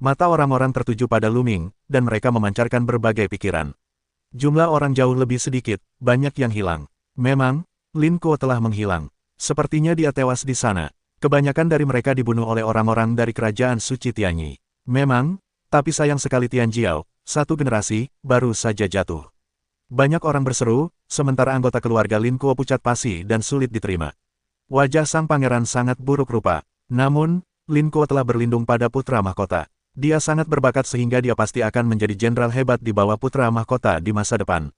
Mata orang-orang tertuju pada Lu Ming, dan mereka memancarkan berbagai pikiran. Jumlah orang jauh lebih sedikit, banyak yang hilang. Memang, Lin Kuo telah menghilang. Sepertinya dia tewas di sana. Kebanyakan dari mereka dibunuh oleh orang-orang dari kerajaan suci Tianyi. Memang, tapi sayang sekali Tian Jiao, satu generasi, baru saja jatuh. Banyak orang berseru, sementara anggota keluarga Lin Kuo pucat pasi dan sulit diterima. Wajah sang pangeran sangat buruk rupa. Namun, Lin Kuo telah berlindung pada putra mahkota. Dia sangat berbakat sehingga dia pasti akan menjadi jenderal hebat di bawah putra mahkota di masa depan.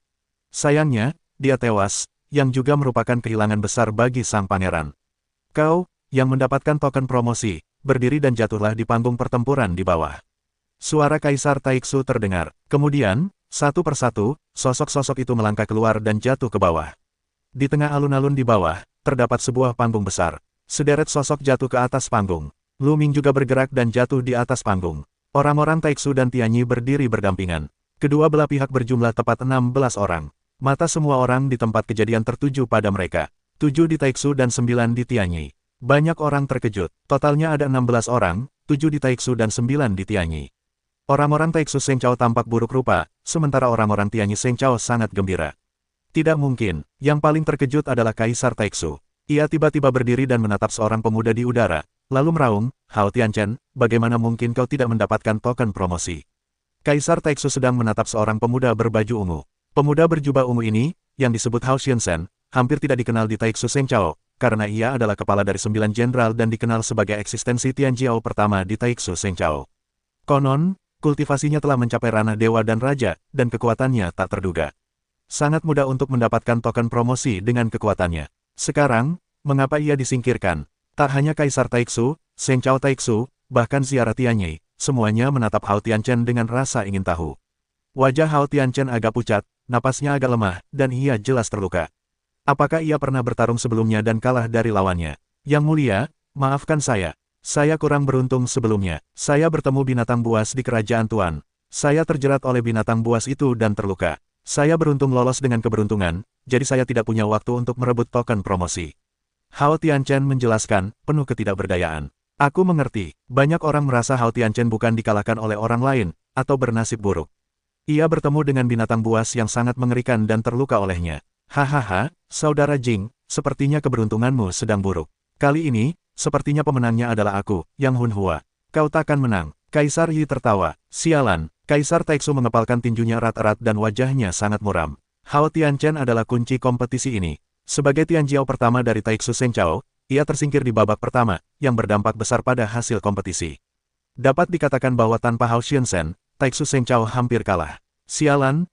Sayangnya, dia tewas, yang juga merupakan kehilangan besar bagi sang pangeran. Kau, yang mendapatkan token promosi, berdiri dan jatuhlah di panggung pertempuran di bawah. Suara Kaisar Taiksu terdengar. Kemudian, satu persatu, sosok-sosok itu melangkah keluar dan jatuh ke bawah. Di tengah alun-alun di bawah, terdapat sebuah panggung besar. Sederet sosok jatuh ke atas panggung. Lu Ming juga bergerak dan jatuh di atas panggung. Orang-orang Taiksu dan Tianyi berdiri berdampingan. Kedua belah pihak berjumlah tepat 16 orang. Mata semua orang di tempat kejadian tertuju pada mereka. 7 di Taiksu dan 9 di Tianyi. Banyak orang terkejut. Totalnya ada 16 orang, 7 di Taiksu dan 9 di Tianyi. Orang-orang Taiksu Seng Chao tampak buruk rupa, sementara orang-orang Tianyi Seng Chao sangat gembira. Tidak mungkin, yang paling terkejut adalah Kaisar Taiksu. Ia tiba-tiba berdiri dan menatap seorang pemuda di udara, lalu meraung, "Hao Tianchen, bagaimana mungkin kau tidak mendapatkan token promosi?" Kaisar Taiksu sedang menatap seorang pemuda berbaju ungu. Pemuda berjubah ungu ini, yang disebut Hao Xiansen, hampir tidak dikenal di Taiksu Seng Chao, karena ia adalah kepala dari 9 jenderal dan dikenal sebagai eksistensi Tian Jiao pertama di Taiksu Seng Chao. Konon, kultivasinya telah mencapai ranah dewa dan raja, dan kekuatannya tak terduga. Sangat mudah untuk mendapatkan token promosi dengan kekuatannya. Sekarang, mengapa ia disingkirkan? Tak hanya Kaisar Taiksu, Seng Chao Taiksu, bahkan Ziarah Tianyi, semuanya menatap Hao Tianchen dengan rasa ingin tahu. Wajah Hao Tianchen agak pucat, napasnya agak lemah, dan ia jelas terluka. Apakah ia pernah bertarung sebelumnya dan kalah dari lawannya? Yang mulia, maafkan saya. Saya kurang beruntung sebelumnya. Saya bertemu binatang buas di kerajaan Tuan. Saya terjerat oleh binatang buas itu dan terluka. Saya beruntung lolos dengan keberuntungan, jadi saya tidak punya waktu untuk merebut token promosi. Hao Tianchen menjelaskan, penuh ketidakberdayaan. Aku mengerti, banyak orang merasa Hao Tianchen bukan dikalahkan oleh orang lain, atau bernasib buruk. Ia bertemu dengan binatang buas yang sangat mengerikan dan terluka olehnya. Hahaha, Saudara Jing, sepertinya keberuntunganmu sedang buruk. Kali ini, sepertinya pemenangnya adalah aku, Yang Hunhua. Kau takkan menang. Kaisar Yi tertawa. Sialan, Kaisar Taiksu mengepalkan tinjunya erat-erat dan wajahnya sangat muram. Hao Tianchen adalah kunci kompetisi ini. Sebagai Tian Jiao pertama dari Taiksu Seng Chao, ia tersingkir di babak pertama, yang berdampak besar pada hasil kompetisi. Dapat dikatakan bahwa tanpa Hao Xiansen, Taiksu Seng Chao hampir kalah. Sialan,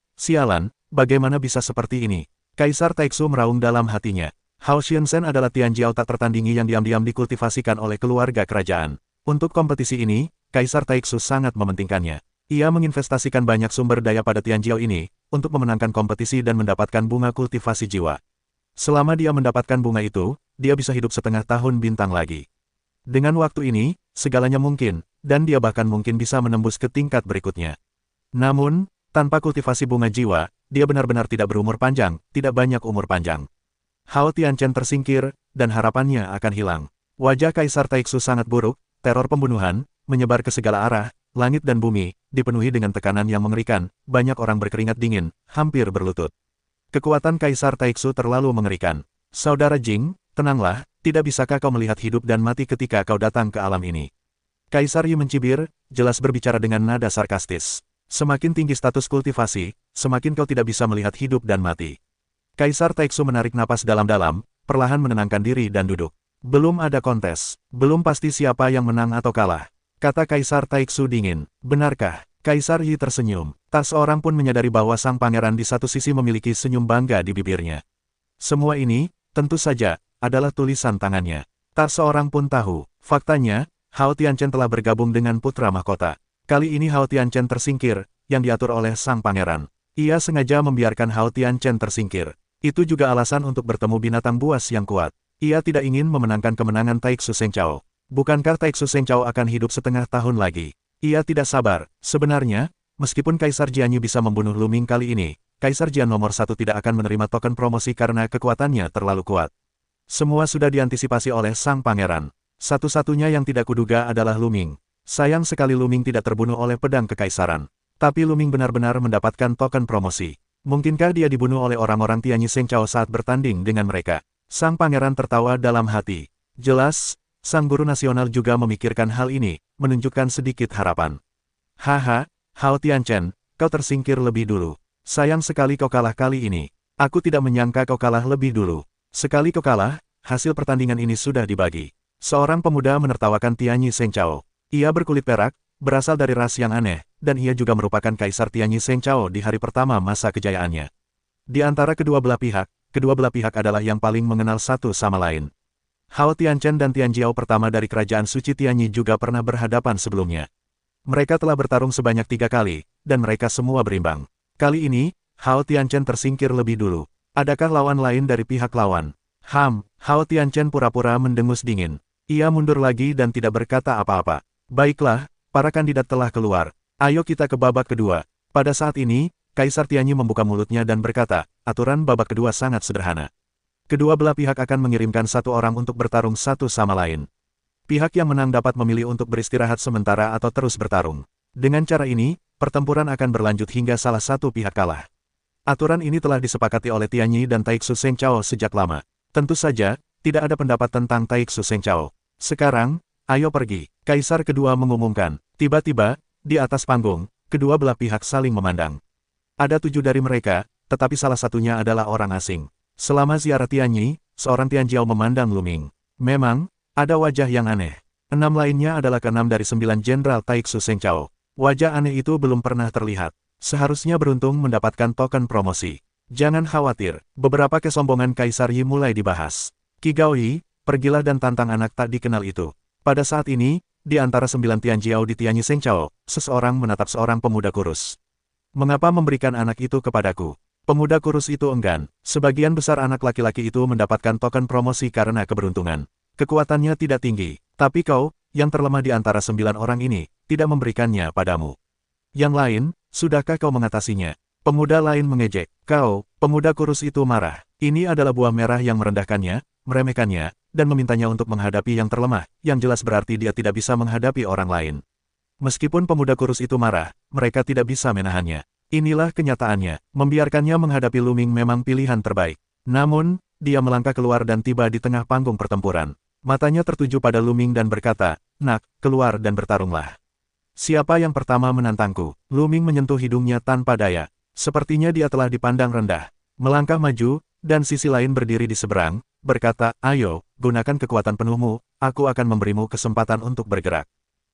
bagaimana bisa seperti ini? Kaisar Taiksu meraung dalam hatinya. Hao Xiansen adalah Tian Jiao tak tertandingi yang diam-diam dikultivasikan oleh keluarga kerajaan. Untuk kompetisi ini, Kaisar Taiksu sangat mementingkannya. Ia menginvestasikan banyak sumber daya pada Tian Jiao ini, untuk memenangkan kompetisi dan mendapatkan bunga kultivasi jiwa. Selama dia mendapatkan bunga itu, dia bisa hidup setengah tahun bintang lagi. Dengan waktu ini, segalanya mungkin, dan dia bahkan mungkin bisa menembus ke tingkat berikutnya. Namun, tanpa kultivasi bunga jiwa, dia benar-benar tidak berumur panjang, tidak banyak umur panjang. Hao Tianchen tersingkir, dan harapannya akan hilang. Wajah Kaisar Taiksu sangat buruk, teror pembunuhan, menyebar ke segala arah, langit dan bumi, dipenuhi dengan tekanan yang mengerikan, banyak orang berkeringat dingin, hampir berlutut. Kekuatan Kaisar Taiksu terlalu mengerikan. Saudara Jing, tenanglah, tidak bisakah kau melihat hidup dan mati ketika kau datang ke alam ini? Kaisar Yi mencibir, jelas berbicara dengan nada sarkastis. Semakin tinggi status kultivasi, semakin kau tidak bisa melihat hidup dan mati. Kaisar Taiksu menarik napas dalam-dalam, perlahan menenangkan diri dan duduk. Belum ada kontes, belum pasti siapa yang menang atau kalah. Kata Kaisar Taiksu dingin. Benarkah? Kaisar Yi tersenyum. Tak seorang pun menyadari bahwa sang pangeran di satu sisi memiliki senyum bangga di bibirnya. Semua ini, tentu saja, adalah tulisan tangannya. Tak seorang pun tahu. Faktanya, Hao Tianchen telah bergabung dengan putra mahkota. Kali ini Hao Tianchen tersingkir, yang diatur oleh sang pangeran. Ia sengaja membiarkan Hao Tianchen tersingkir. Itu juga alasan untuk bertemu binatang buas yang kuat. Ia tidak ingin memenangkan kemenangan Taiksu Seng Chao. Bukankah Taiksu Seng Chao akan hidup setengah tahun lagi? Ia tidak sabar. Sebenarnya, meskipun Kaisar Jianyu bisa membunuh Lu Ming kali ini, Kaisar Jian nomor 1 tidak akan menerima token promosi karena kekuatannya terlalu kuat. Semua sudah diantisipasi oleh sang pangeran. Satu-satunya yang tidak kuduga adalah Lu Ming. Sayang sekali Luming tidak terbunuh oleh pedang kekaisaran. Tapi Luming benar-benar mendapatkan token promosi. Mungkinkah dia dibunuh oleh orang-orang Tianyi Sengchao saat bertanding dengan mereka? Sang pangeran tertawa dalam hati. Jelas, sang guru nasional juga memikirkan hal ini, menunjukkan sedikit harapan. Haha, Hao Tianchen, kau tersingkir lebih dulu. Sayang sekali kau kalah kali ini. Aku tidak menyangka kau kalah lebih dulu. Sekali kau kalah, hasil pertandingan ini sudah dibagi. Seorang pemuda menertawakan Tianyi Sengchao. Ia berkulit perak, berasal dari ras yang aneh, dan ia juga merupakan Kaisar Tianyi Sengchao di hari pertama masa kejayaannya. Di antara kedua belah pihak adalah yang paling mengenal satu sama lain. Hao Tianchen dan Tian Jiao pertama dari Kerajaan Suci Tianyi juga pernah berhadapan sebelumnya. Mereka telah bertarung sebanyak 3 kali, dan mereka semua berimbang. Kali ini, Hao Tianchen tersingkir lebih dulu. Adakah lawan lain dari pihak lawan? Hao Tianchen pura-pura mendengus dingin. Ia mundur lagi dan tidak berkata apa-apa. Baiklah, para kandidat telah keluar. Ayo kita ke babak kedua. Pada saat ini, Kaisar Tianyi membuka mulutnya dan berkata, aturan babak kedua sangat sederhana. Kedua belah pihak akan mengirimkan satu orang untuk bertarung satu sama lain. Pihak yang menang dapat memilih untuk beristirahat sementara atau terus bertarung. Dengan cara ini, pertempuran akan berlanjut hingga salah satu pihak kalah. Aturan ini telah disepakati oleh Tianyi dan Taiksu Sengchao sejak lama. Tentu saja, tidak ada pendapat tentang Taiksu Sengchao. Sekarang, ayo pergi. Kaisar kedua mengumumkan. Tiba-tiba, di atas panggung, kedua belah pihak saling memandang. Ada 7 dari mereka, tetapi salah satunya adalah orang asing. Selama ziarah Tianyi, seorang Tian Jiao memandang Luming. Memang, ada wajah yang aneh. 6 lainnya adalah ke-6 dari 9 Jenderal Taiksu Sengchao. Wajah aneh itu belum pernah terlihat. Seharusnya beruntung mendapatkan token promosi. Jangan khawatir, beberapa kesombongan Kaisar Yi mulai dibahas. Qi Gaoyi, pergilah dan tantang anak tak dikenal itu. Pada saat ini, di antara 9 Tian Jiao di Tianyi Sengchao, seseorang menatap seorang pemuda kurus. Mengapa memberikan anak itu kepadaku? Pemuda kurus itu enggan. Sebagian besar anak laki-laki itu mendapatkan token promosi karena keberuntungan. Kekuatannya tidak tinggi, tapi kau, yang terlemah di antara 9 orang ini, tidak memberikannya padamu. Yang lain, sudahkah kau mengatasinya? Pemuda lain mengejek. Kau, pemuda kurus itu marah. Ini adalah buah merah yang merendahkannya, meremehkannya, dan memintanya untuk menghadapi yang terlemah, yang jelas berarti dia tidak bisa menghadapi orang lain. Meskipun pemuda kurus itu marah, mereka tidak bisa menahannya. Inilah kenyataannya, membiarkannya menghadapi Luming memang pilihan terbaik. Namun, dia melangkah keluar dan tiba di tengah panggung pertempuran. Matanya tertuju pada Luming dan berkata, "Nak, keluar dan bertarunglah." Siapa yang pertama menantangku? Luming menyentuh hidungnya tanpa daya. Sepertinya dia telah dipandang rendah. Melangkah maju, dan sisi lain berdiri di seberang, berkata, "Ayo, gunakan kekuatan penuhmu, aku akan memberimu kesempatan untuk bergerak."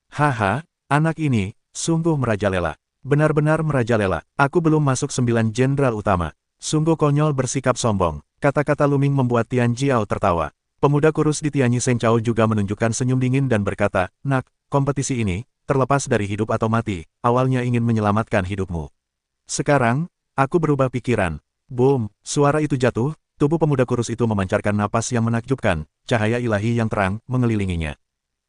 Haha, anak ini, sungguh merajalela. Benar-benar merajalela. Aku belum masuk 9 jenderal utama. Sungguh konyol bersikap sombong. Kata-kata Luming membuat Tian Jiao tertawa. Pemuda kurus di Tianyi Sengchao juga menunjukkan senyum dingin dan berkata, "Nak, kompetisi ini, terlepas dari hidup atau mati, awalnya ingin menyelamatkan hidupmu. Sekarang, aku berubah pikiran." Boom, suara itu jatuh, tubuh pemuda kurus itu memancarkan napas yang menakjubkan, cahaya ilahi yang terang mengelilinginya.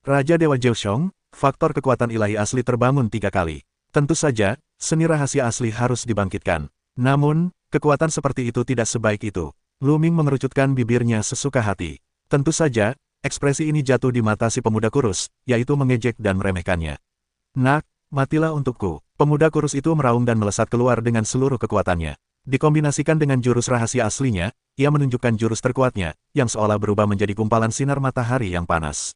Raja Dewa Zhouxiong, faktor kekuatan ilahi asli terbangun 3 kali. Tentu saja, seni rahasia asli harus dibangkitkan. Namun, kekuatan seperti itu tidak sebaik itu. Luming mengerucutkan bibirnya sesuka hati. Tentu saja, ekspresi ini jatuh di mata si pemuda kurus, yaitu mengejek dan meremehkannya. "Nak, matilah untukku." Pemuda kurus itu meraung dan melesat keluar dengan seluruh kekuatannya. Dikombinasikan dengan jurus rahasia aslinya, ia menunjukkan jurus terkuatnya, yang seolah berubah menjadi gumpalan sinar matahari yang panas.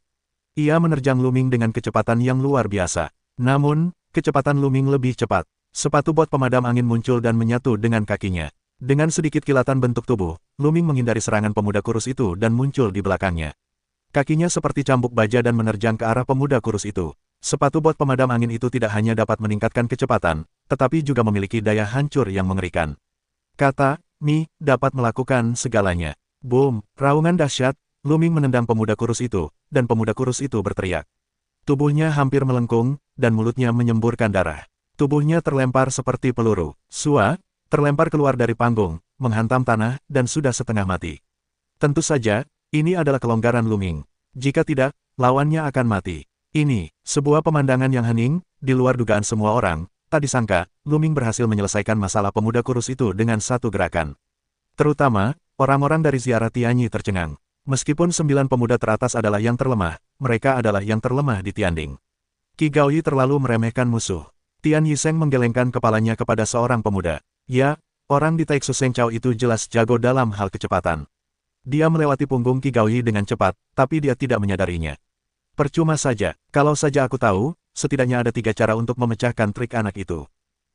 Ia menerjang Luming dengan kecepatan yang luar biasa. Namun, kecepatan Luming lebih cepat. Sepatu bot pemadam angin muncul dan menyatu dengan kakinya. Dengan sedikit kilatan bentuk tubuh, Luming menghindari serangan pemuda kurus itu dan muncul di belakangnya. Kakinya seperti cambuk baja dan menerjang ke arah pemuda kurus itu. Sepatu bot pemadam angin itu tidak hanya dapat meningkatkan kecepatan, tetapi juga memiliki daya hancur yang mengerikan. Kata, "Mi, dapat melakukan segalanya." Boom, raungan dahsyat, Luming menendang pemuda kurus itu, dan pemuda kurus itu berteriak. Tubuhnya hampir melengkung, dan mulutnya menyemburkan darah. Tubuhnya terlempar seperti peluru. Sua, terlempar keluar dari panggung, menghantam tanah, dan sudah setengah mati. Tentu saja, ini adalah kelonggaran Luming. Jika tidak, lawannya akan mati. Ini, sebuah pemandangan yang hening, di luar dugaan semua orang. Tak disangka, Luming berhasil menyelesaikan masalah pemuda kurus itu dengan satu gerakan. Terutama, orang-orang dari ziarah Tianyi tercengang. Meskipun 9 pemuda teratas adalah yang terlemah, mereka adalah yang terlemah di Tianding. Qi Gaoyi terlalu meremehkan musuh. Tian Yiseng menggelengkan kepalanya kepada seorang pemuda. Ya, orang di Taiksu Seng Chao itu jelas jago dalam hal kecepatan. Dia melewati punggung Qi Gaoyi dengan cepat, tapi dia tidak menyadarinya. Percuma saja, kalau saja aku tahu, setidaknya ada 3 cara untuk memecahkan trik anak itu.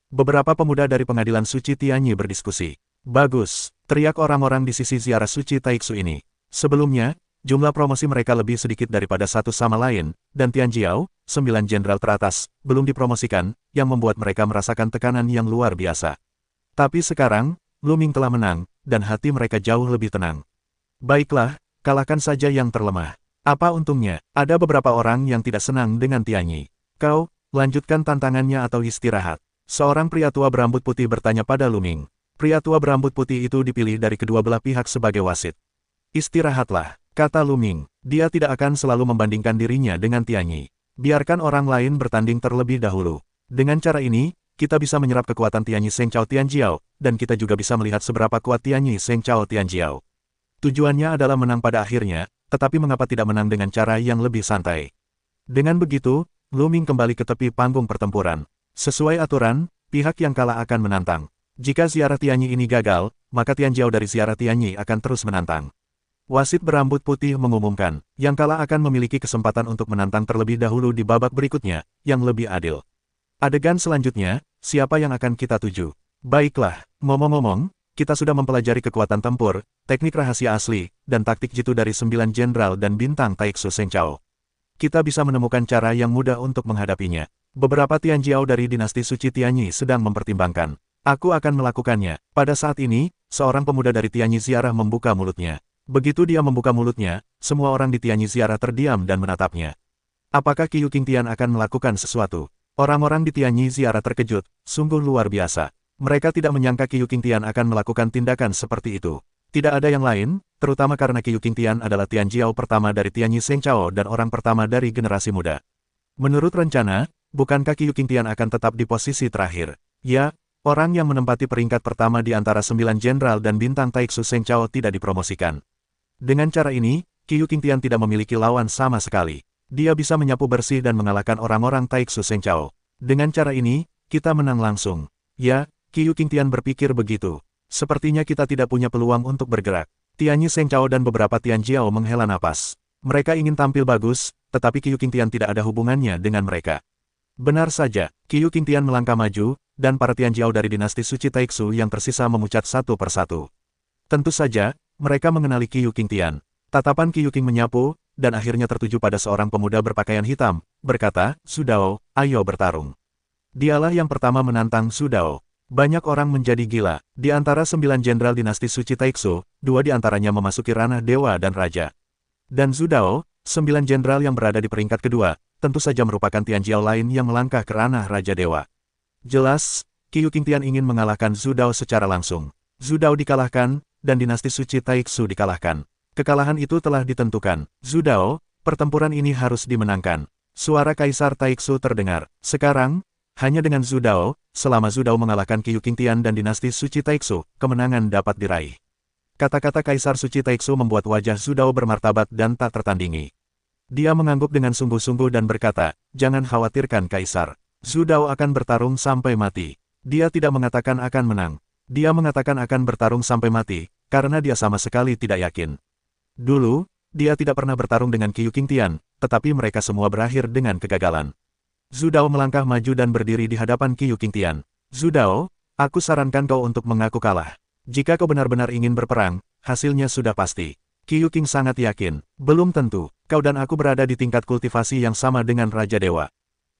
Beberapa pemuda dari pengadilan suci Tianyi berdiskusi. Bagus, teriak orang-orang di sisi ziarah suci Taiksu ini. Sebelumnya, jumlah promosi mereka lebih sedikit daripada satu sama lain, dan Tian Jiao, 9 jenderal teratas, belum dipromosikan, yang membuat mereka merasakan tekanan yang luar biasa. Tapi sekarang, Lu Ming telah menang, dan hati mereka jauh lebih tenang. Baiklah, kalahkan saja yang terlemah. Apa untungnya, ada beberapa orang yang tidak senang dengan Tianyi. Kau, lanjutkan tantangannya atau istirahat. Seorang pria tua berambut putih bertanya pada Lu Ming. Pria tua berambut putih itu dipilih dari kedua belah pihak sebagai wasit. Istirahatlah, kata Lu Ming. Dia tidak akan selalu membandingkan dirinya dengan Tianyi. Biarkan orang lain bertanding terlebih dahulu. Dengan cara ini, kita bisa menyerap kekuatan Tianyi Seng Chao Tianjiao, dan kita juga bisa melihat seberapa kuat Tianyi Seng Chao Tianjiao. Tujuannya adalah menang pada akhirnya, tetapi mengapa tidak menang dengan cara yang lebih santai? Dengan begitu, Lu Ming kembali ke tepi panggung pertempuran. Sesuai aturan, pihak yang kalah akan menantang. Jika ziarah Tianyi ini gagal, maka Tianjiao dari ziarah Tianyi akan terus menantang. Wasit berambut putih mengumumkan, yang kalah akan memiliki kesempatan untuk menantang terlebih dahulu di babak berikutnya, yang lebih adil. Adegan selanjutnya, siapa yang akan kita tuju? Baiklah, ngomong-ngomong, kita sudah mempelajari kekuatan tempur, teknik rahasia asli, dan taktik jitu dari 9 jenderal dan bintang Taiksu Seng Chao. Kita bisa menemukan cara yang mudah untuk menghadapinya. Beberapa Tianjiao dari dinasti suci Tianyi sedang mempertimbangkan. Aku akan melakukannya. Pada saat ini, seorang pemuda dari Tianyi Ziarah membuka mulutnya. Begitu dia membuka mulutnya, semua orang di Tianyi Ziarah terdiam dan menatapnya. Apakah Qiu Qingtian akan melakukan sesuatu? Orang-orang di Tianyi Ziarah terkejut, sungguh luar biasa. Mereka tidak menyangka Qiu Qingtian akan melakukan tindakan seperti itu. Tidak ada yang lain, terutama karena Qiu Qingtian adalah Tianjiao pertama dari Tianyi Seng Chao dan orang pertama dari generasi muda. Menurut rencana, bukankah Qiu Qingtian akan tetap di posisi terakhir? Ya, orang yang menempati peringkat pertama di antara 9 jenderal dan bintang Taiksu Seng Chao tidak dipromosikan. Dengan cara ini, Qiu Qingtian tidak memiliki lawan sama sekali. Dia bisa menyapu bersih dan mengalahkan orang-orang Taiksu Seng Chao. Dengan cara ini, kita menang langsung. Ya, Qiu Qingtian berpikir begitu. Sepertinya kita tidak punya peluang untuk bergerak. Tianyi Seng Chao dan beberapa Tianjiao menghela napas. Mereka ingin tampil bagus, tetapi Qiu Qingtian tidak ada hubungannya dengan mereka. Benar saja, Qiu Qingtian melangkah maju, dan para Tianjiao dari dinasti suci Taiksu yang tersisa memucat satu persatu. Tentu saja, mereka mengenali Qiu Qingtian. Tatapan Qiu Qing menyapu, dan akhirnya tertuju pada seorang pemuda berpakaian hitam, berkata, Sudao, ayo bertarung. Dialah yang pertama menantang Sudao. Banyak orang menjadi gila. Di antara 9 jenderal dinasti suci Taiksu, 2 di antaranya memasuki ranah dewa dan raja. Dan Sudao, 9 jenderal yang berada di peringkat kedua, tentu saja merupakan Tianjiao lain yang melangkah ke ranah raja dewa. Jelas, Qiu Qingtian ingin mengalahkan Sudao secara langsung. Sudao dikalahkan, dan dinasti suci Taiksu dikalahkan. Kekalahan itu telah ditentukan. Sudao, pertempuran ini harus dimenangkan. Suara Kaisar Taiksu terdengar. Sekarang, hanya dengan Sudao, selama Sudao mengalahkan Qiu Qingtian dan dinasti suci Taiksu, kemenangan dapat diraih. Kata-kata Kaisar suci Taiksu membuat wajah Sudao bermartabat dan tak tertandingi. Dia mengangguk dengan sungguh-sungguh dan berkata, jangan khawatirkan Kaisar. Sudao akan bertarung sampai mati. Dia tidak mengatakan akan menang. Dia mengatakan akan bertarung sampai mati, karena dia sama sekali tidak yakin. Dulu, dia tidak pernah bertarung dengan Qiu Qingtian, tetapi mereka semua berakhir dengan kegagalan. Sudao melangkah maju dan berdiri di hadapan Qiu Qingtian. Sudao, aku sarankan kau untuk mengaku kalah. Jika kau benar-benar ingin berperang, hasilnya sudah pasti. Qiu Qing sangat yakin. Belum tentu, kau dan aku berada di tingkat kultivasi yang sama dengan Raja Dewa.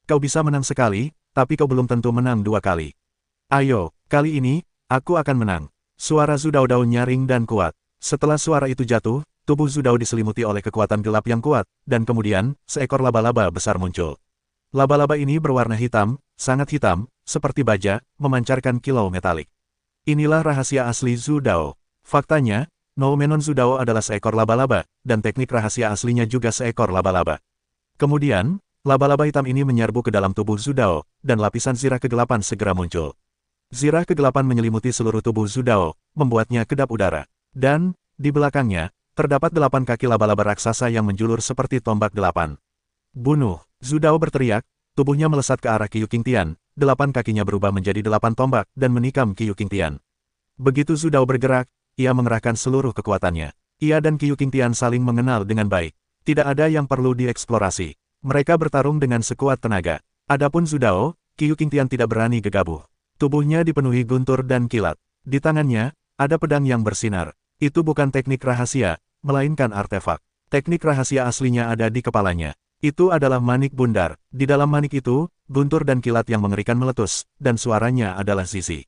Kau bisa menang sekali, tapi kau belum tentu menang 2 kali. Ayo, kali ini, aku akan menang. Suara Sudao nyaring dan kuat. Setelah suara itu jatuh, tubuh Sudao diselimuti oleh kekuatan gelap yang kuat, dan kemudian, seekor laba-laba besar muncul. Laba-laba ini berwarna hitam, sangat hitam, seperti baja, memancarkan kilau metalik. Inilah rahasia asli Sudao. Faktanya, Noumenon Sudao adalah seekor laba-laba, dan teknik rahasia aslinya juga seekor laba-laba. Kemudian, laba-laba hitam ini menyerbu ke dalam tubuh Sudao, dan lapisan zirah kegelapan segera muncul. Zirah kegelapan menyelimuti seluruh tubuh Sudao, membuatnya kedap udara. Dan, di belakangnya, terdapat 8 kaki laba-laba raksasa yang menjulur seperti tombak 8. Bunuh! Sudao berteriak, tubuhnya melesat ke arah Qiu Qingtian, 8 kakinya berubah menjadi 8 tombak dan menikam Qiu Qingtian. Begitu Zhu Dao bergerak, ia mengerahkan seluruh kekuatannya. Ia dan Qiu Qingtian saling mengenal dengan baik. Tidak ada yang perlu dieksplorasi. Mereka bertarung dengan sekuat tenaga. Adapun Zhu Dao, Qiu Qingtian tidak berani gegabah. Tubuhnya dipenuhi guntur dan kilat. Di tangannya, ada pedang yang bersinar. Itu bukan teknik rahasia, melainkan artefak. Teknik rahasia aslinya ada di kepalanya. Itu adalah manik bundar. Di dalam manik itu, guntur dan kilat yang mengerikan meletus, dan suaranya adalah zizi.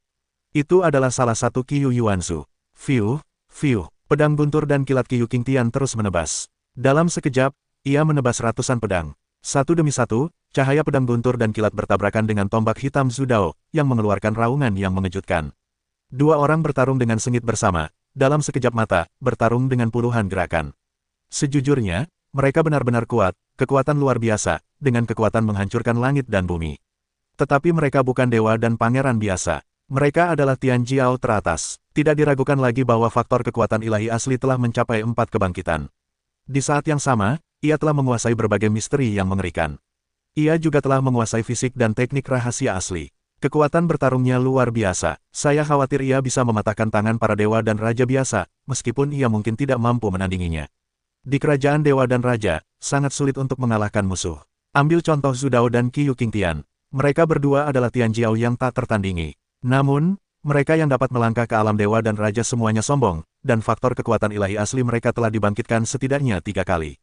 Itu adalah salah satu Qiu Yuanzu. Fiu, fiu, pedang guntur dan kilat Qiu Qingtian terus menebas. Dalam sekejap, ia menebas ratusan pedang. Satu demi satu, cahaya pedang guntur dan kilat bertabrakan dengan tombak hitam Zhu Dao, yang mengeluarkan raungan yang mengejutkan. Dua orang bertarung dengan sengit bersama, dalam sekejap mata, bertarung dengan puluhan gerakan. Sejujurnya, mereka benar-benar kuat, kekuatan luar biasa, dengan kekuatan menghancurkan langit dan bumi. Tetapi mereka bukan dewa dan pangeran biasa. Mereka adalah Tian Jiao teratas. Tidak diragukan lagi bahwa faktor kekuatan ilahi asli telah mencapai 4 kebangkitan. Di saat yang sama, ia telah menguasai berbagai misteri yang mengerikan. Ia juga telah menguasai fisik dan teknik rahasia asli. Kekuatan bertarungnya luar biasa. Saya khawatir ia bisa mematahkan tangan para dewa dan raja biasa, meskipun ia mungkin tidak mampu menandinginya. Di kerajaan dewa dan raja, sangat sulit untuk mengalahkan musuh. Ambil contoh Zhu Dao dan Qiu Qingtian. Mereka berdua adalah Tian Jiao yang tak tertandingi. Namun, mereka yang dapat melangkah ke alam dewa dan raja semuanya sombong, dan faktor kekuatan ilahi asli mereka telah dibangkitkan setidaknya 3 kali.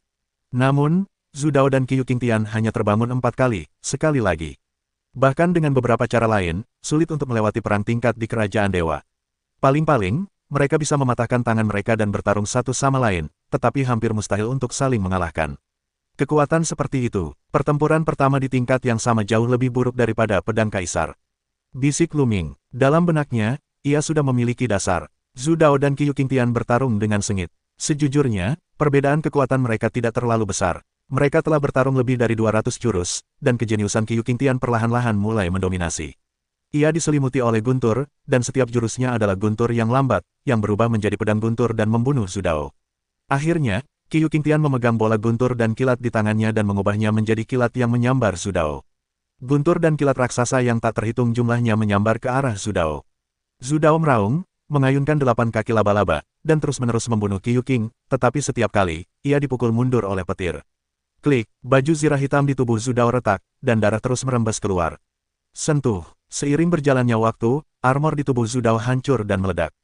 Namun, Zhu Dao dan Qiu Qingtian hanya terbangun 4 kali, sekali lagi. Bahkan dengan beberapa cara lain, sulit untuk melewati perang tingkat di kerajaan dewa. Paling-paling, mereka bisa mematahkan tangan mereka dan bertarung satu sama lain, tetapi hampir mustahil untuk saling mengalahkan. Kekuatan seperti itu, pertempuran pertama di tingkat yang sama jauh lebih buruk daripada pedang kaisar. Bisik Lu Ming. Dalam benaknya, ia sudah memiliki dasar. Zhu Dao dan Qiu Qingtian bertarung dengan sengit. Sejujurnya, perbedaan kekuatan mereka tidak terlalu besar. Mereka telah bertarung lebih dari 200 jurus, dan kejeniusan Qiu Qingtian perlahan-lahan mulai mendominasi. Ia diselimuti oleh guntur, dan setiap jurusnya adalah guntur yang lambat, yang berubah menjadi pedang guntur dan membunuh Zhu Dao. Akhirnya, Qiu Qingtian memegang bola guntur dan kilat di tangannya dan mengubahnya menjadi kilat yang menyambar Zhu Dao. Guntur dan kilat raksasa yang tak terhitung jumlahnya menyambar ke arah Zhu Dao. Zhu Dao meraung, mengayunkan 8 kaki laba-laba, dan terus-menerus membunuh Qiu Qing, tetapi setiap kali, ia dipukul mundur oleh petir. Klik, baju zirah hitam di tubuh Zhu Dao retak, dan darah terus merembes keluar. Sentuh. Seiring berjalannya waktu, armor di tubuh Zhu Dao hancur dan meledak.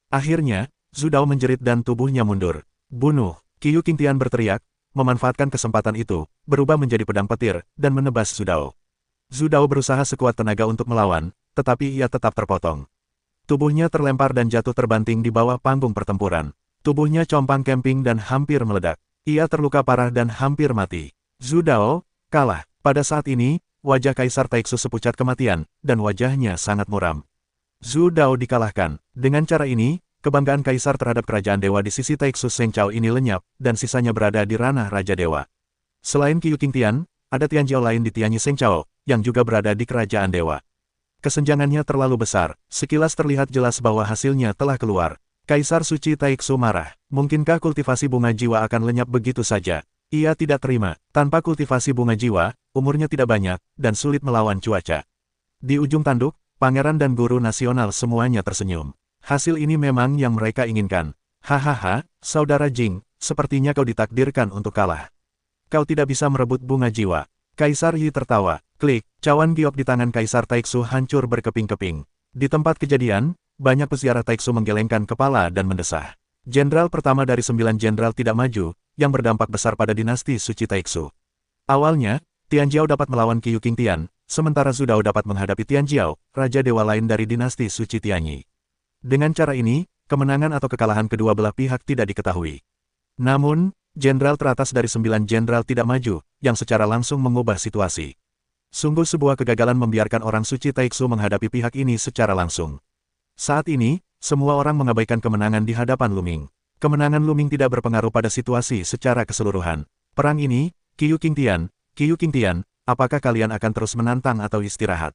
Akhirnya, Zhu Dao menjerit dan tubuhnya mundur. Bunuh! Qiu Qingtian berteriak, memanfaatkan kesempatan itu, berubah menjadi pedang petir, dan menebas Zhu Dao. Zhu Dao berusaha sekuat tenaga untuk melawan, tetapi ia tetap terpotong. Tubuhnya terlempar dan jatuh terbanting di bawah panggung pertempuran. Tubuhnya compang-camping dan hampir meledak. Ia terluka parah dan hampir mati. Zhu Dao kalah. Pada saat ini, wajah Kaisar Taixu sepucat kematian, dan wajahnya sangat muram. Zhu Dao dikalahkan. Dengan cara ini, kebanggaan Kaisar terhadap kerajaan dewa di sisi Taixu Seng Chao ini lenyap, dan sisanya berada di ranah Raja Dewa. Selain Qiu Qingtian, ada Tian Jiao lain di Tianyi Seng Chao, yang juga berada di kerajaan dewa. Kesenjangannya terlalu besar, sekilas terlihat jelas bahwa hasilnya telah keluar. Kaisar Suci Taixu marah. Mungkinkah kultivasi bunga jiwa akan lenyap begitu saja? Ia tidak terima. Tanpa kultivasi bunga jiwa, umurnya tidak banyak, dan sulit melawan cuaca. Di ujung tanduk, pangeran dan guru nasional semuanya tersenyum. Hasil ini memang yang mereka inginkan. Hahaha, saudara Jing, sepertinya kau ditakdirkan untuk kalah. Kau tidak bisa merebut bunga jiwa. Kaisar Yi tertawa. Klik, cawan giok di tangan Kaisar Taixu hancur berkeping-keping. Di tempat kejadian, banyak peziarah Taixu menggelengkan kepala dan mendesah. Jenderal pertama dari 9 jenderal tidak maju, yang berdampak besar pada dinasti Suci Taixu. Awalnya, Tian Jiao dapat melawan Qiu Qingtian, sementara Zhu Dao dapat menghadapi Tian Jiao, raja dewa lain dari dinasti Suci Tianyi. Dengan cara ini, kemenangan atau kekalahan kedua belah pihak tidak diketahui. Namun, jenderal teratas dari 9 jenderal tidak maju, yang secara langsung mengubah situasi. Sungguh sebuah kegagalan membiarkan orang Suci Taixu menghadapi pihak ini secara langsung. Saat ini, semua orang mengabaikan kemenangan di hadapan Lu Ming. Kemenangan Lu Ming tidak berpengaruh pada situasi secara keseluruhan. Perang ini, Qiu Qingtian, apakah kalian akan terus menantang atau istirahat?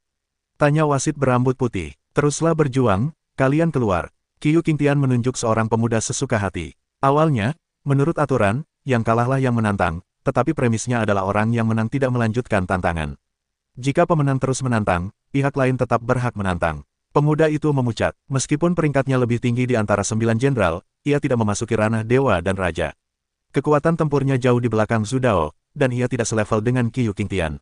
Tanya wasit berambut putih. Teruslah berjuang, kalian keluar. Qiu Qingtian menunjuk seorang pemuda sesuka hati. Awalnya, menurut aturan, yang kalahlah yang menantang, tetapi premisnya adalah orang yang menang tidak melanjutkan tantangan. Jika pemenang terus menantang, pihak lain tetap berhak menantang. Pemuda itu memucat, meskipun peringkatnya lebih tinggi di antara 9 jenderal, ia tidak memasuki ranah dewa dan raja. Kekuatan tempurnya jauh di belakang Zhu Dao, dan ia tidak selevel dengan Qiu Qingtian.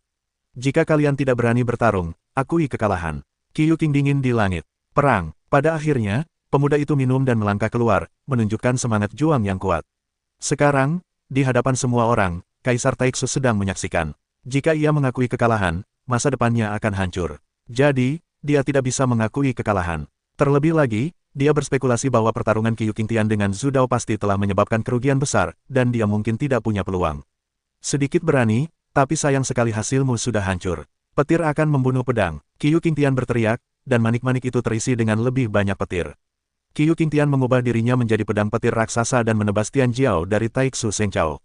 Jika kalian tidak berani bertarung, akui kekalahan. Qiu Qing dingin di langit. Perang. Pada akhirnya, pemuda itu minum dan melangkah keluar, menunjukkan semangat juang yang kuat. Sekarang, di hadapan semua orang, Kaisar Taixu sedang menyaksikan. Jika ia mengakui kekalahan, masa depannya akan hancur. Jadi, dia tidak bisa mengakui kekalahan. Terlebih lagi, dia berspekulasi bahwa pertarungan Qiu Qingtian dengan Zhu Dao pasti telah menyebabkan kerugian besar, dan dia mungkin tidak punya peluang. Sedikit berani, tapi sayang sekali hasilmu sudah hancur. Petir akan membunuh pedang. Qiu Qingtian berteriak, dan manik-manik itu terisi dengan lebih banyak petir. Qiu Qingtian mengubah dirinya menjadi pedang petir raksasa dan menebas Tian Jiao dari Taixu Shengchao.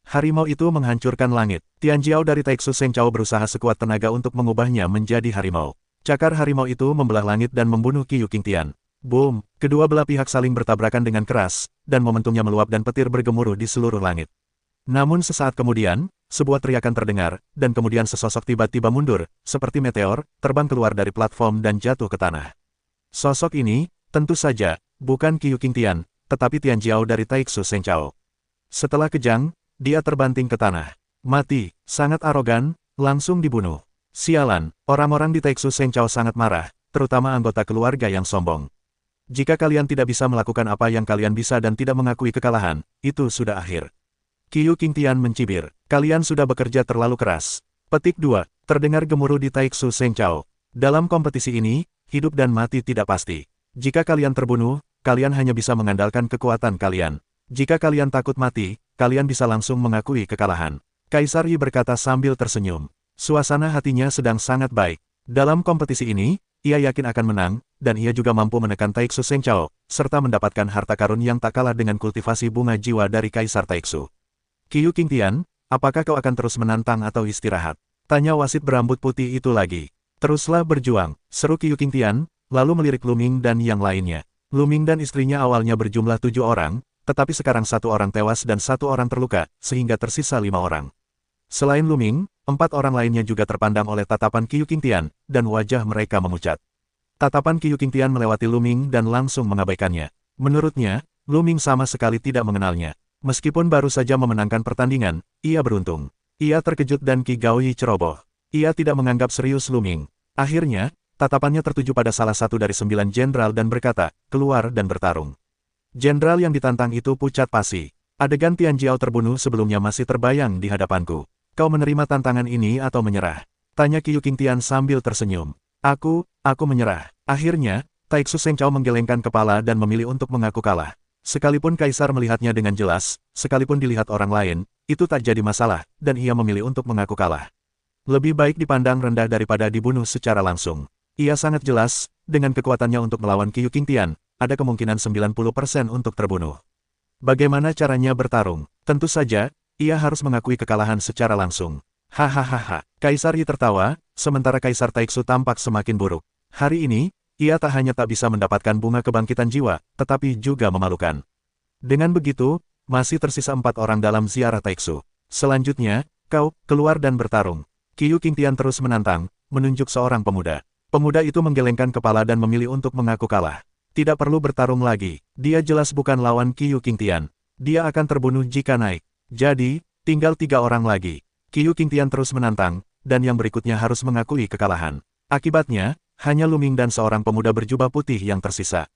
Harimau itu menghancurkan langit. Tian Jiao dari Taixu Shengchao berusaha sekuat tenaga untuk mengubahnya menjadi harimau. Cakar harimau itu membelah langit dan membunuh Qiu Qingtian. Boom! Kedua belah pihak saling bertabrakan dengan keras, dan momentumnya meluap dan petir bergemuruh di seluruh langit. Namun sesaat kemudian, sebuah teriakan terdengar, dan kemudian sesosok tiba-tiba mundur, seperti meteor, terbang keluar dari platform dan jatuh ke tanah. Sosok ini, tentu saja, bukan Qiu Qingtian, tetapi Tian Jiao dari Taixu Shengchao. Setelah kejang, dia terbanting ke tanah. Mati, sangat arogan, langsung dibunuh. Sialan, orang-orang di Taixu Shengchao sangat marah, terutama anggota keluarga yang sombong. Jika kalian tidak bisa melakukan apa yang kalian bisa dan tidak mengakui kekalahan, itu sudah akhir. Qiu Qingtian mencibir, kalian sudah bekerja terlalu keras. Petik 2, terdengar gemuruh di Taixu Shengchao. Dalam kompetisi ini, hidup dan mati tidak pasti. Jika kalian terbunuh, kalian hanya bisa mengandalkan kekuatan kalian. Jika kalian takut mati, kalian bisa langsung mengakui kekalahan. Kaisar Yi berkata sambil tersenyum. Suasana hatinya sedang sangat baik. Dalam kompetisi ini, ia yakin akan menang, dan ia juga mampu menekan Taixu Shengchao, serta mendapatkan harta karun yang tak kalah dengan kultivasi bunga jiwa dari Kaisar Taixu. Qiu Qingtian, apakah kau akan terus menantang atau istirahat? Tanya wasit berambut putih itu lagi. Teruslah berjuang, seru Qiu Qingtian, lalu melirik Lu Ming dan yang lainnya. Lu Ming dan istrinya awalnya berjumlah 7 orang, tetapi sekarang 1 orang tewas dan 1 orang terluka, sehingga tersisa 5 orang. Selain Lu Ming, 4 orang lainnya juga terpandang oleh tatapan Qiu Qingtian, dan wajah mereka memucat. Tatapan Qiu Qingtian melewati Lu Ming dan langsung mengabaikannya. Menurutnya, Lu Ming sama sekali tidak mengenalnya. Meskipun baru saja memenangkan pertandingan, ia beruntung. Ia terkejut dan Qi Gaoyi ceroboh. Ia tidak menganggap serius Lu Ming. Akhirnya, tatapannya tertuju pada salah satu dari 9 jenderal dan berkata, keluar dan bertarung. Jenderal yang ditantang itu pucat pasi. Adegan Tian Jiao terbunuh sebelumnya masih terbayang di hadapanku. Kau menerima tantangan ini atau menyerah? Tanya Qiu Qingtian sambil tersenyum. Aku menyerah. Akhirnya, Taixu Shengchao menggelengkan kepala dan memilih untuk mengaku kalah. Sekalipun Kaisar melihatnya dengan jelas, sekalipun dilihat orang lain, itu tak jadi masalah, dan ia memilih untuk mengaku kalah. Lebih baik dipandang rendah daripada dibunuh secara langsung. Ia sangat jelas, dengan kekuatannya untuk melawan Qiu Qingtian, ada kemungkinan 90% untuk terbunuh. Bagaimana caranya bertarung? Tentu saja, ia harus mengakui kekalahan secara langsung. Hahaha. Kaisar Yi tertawa, sementara Kaisar Taixu tampak semakin buruk. Hari ini, ia tak hanya tak bisa mendapatkan bunga kebangkitan jiwa, tetapi juga memalukan. Dengan begitu, masih tersisa 4 orang dalam ziarah Taixu. Selanjutnya, kau keluar dan bertarung. Qiu Qingtian terus menantang, menunjuk seorang pemuda. Pemuda itu menggelengkan kepala dan memilih untuk mengaku kalah. Tidak perlu bertarung lagi. Dia jelas bukan lawan Qiu Qingtian. Dia akan terbunuh jika naik. Jadi, tinggal 3 orang lagi. Qiu Qingtian terus menantang, dan yang berikutnya harus mengakui kekalahan. Akibatnya, hanya Lu Ming dan seorang pemuda berjubah putih yang tersisa.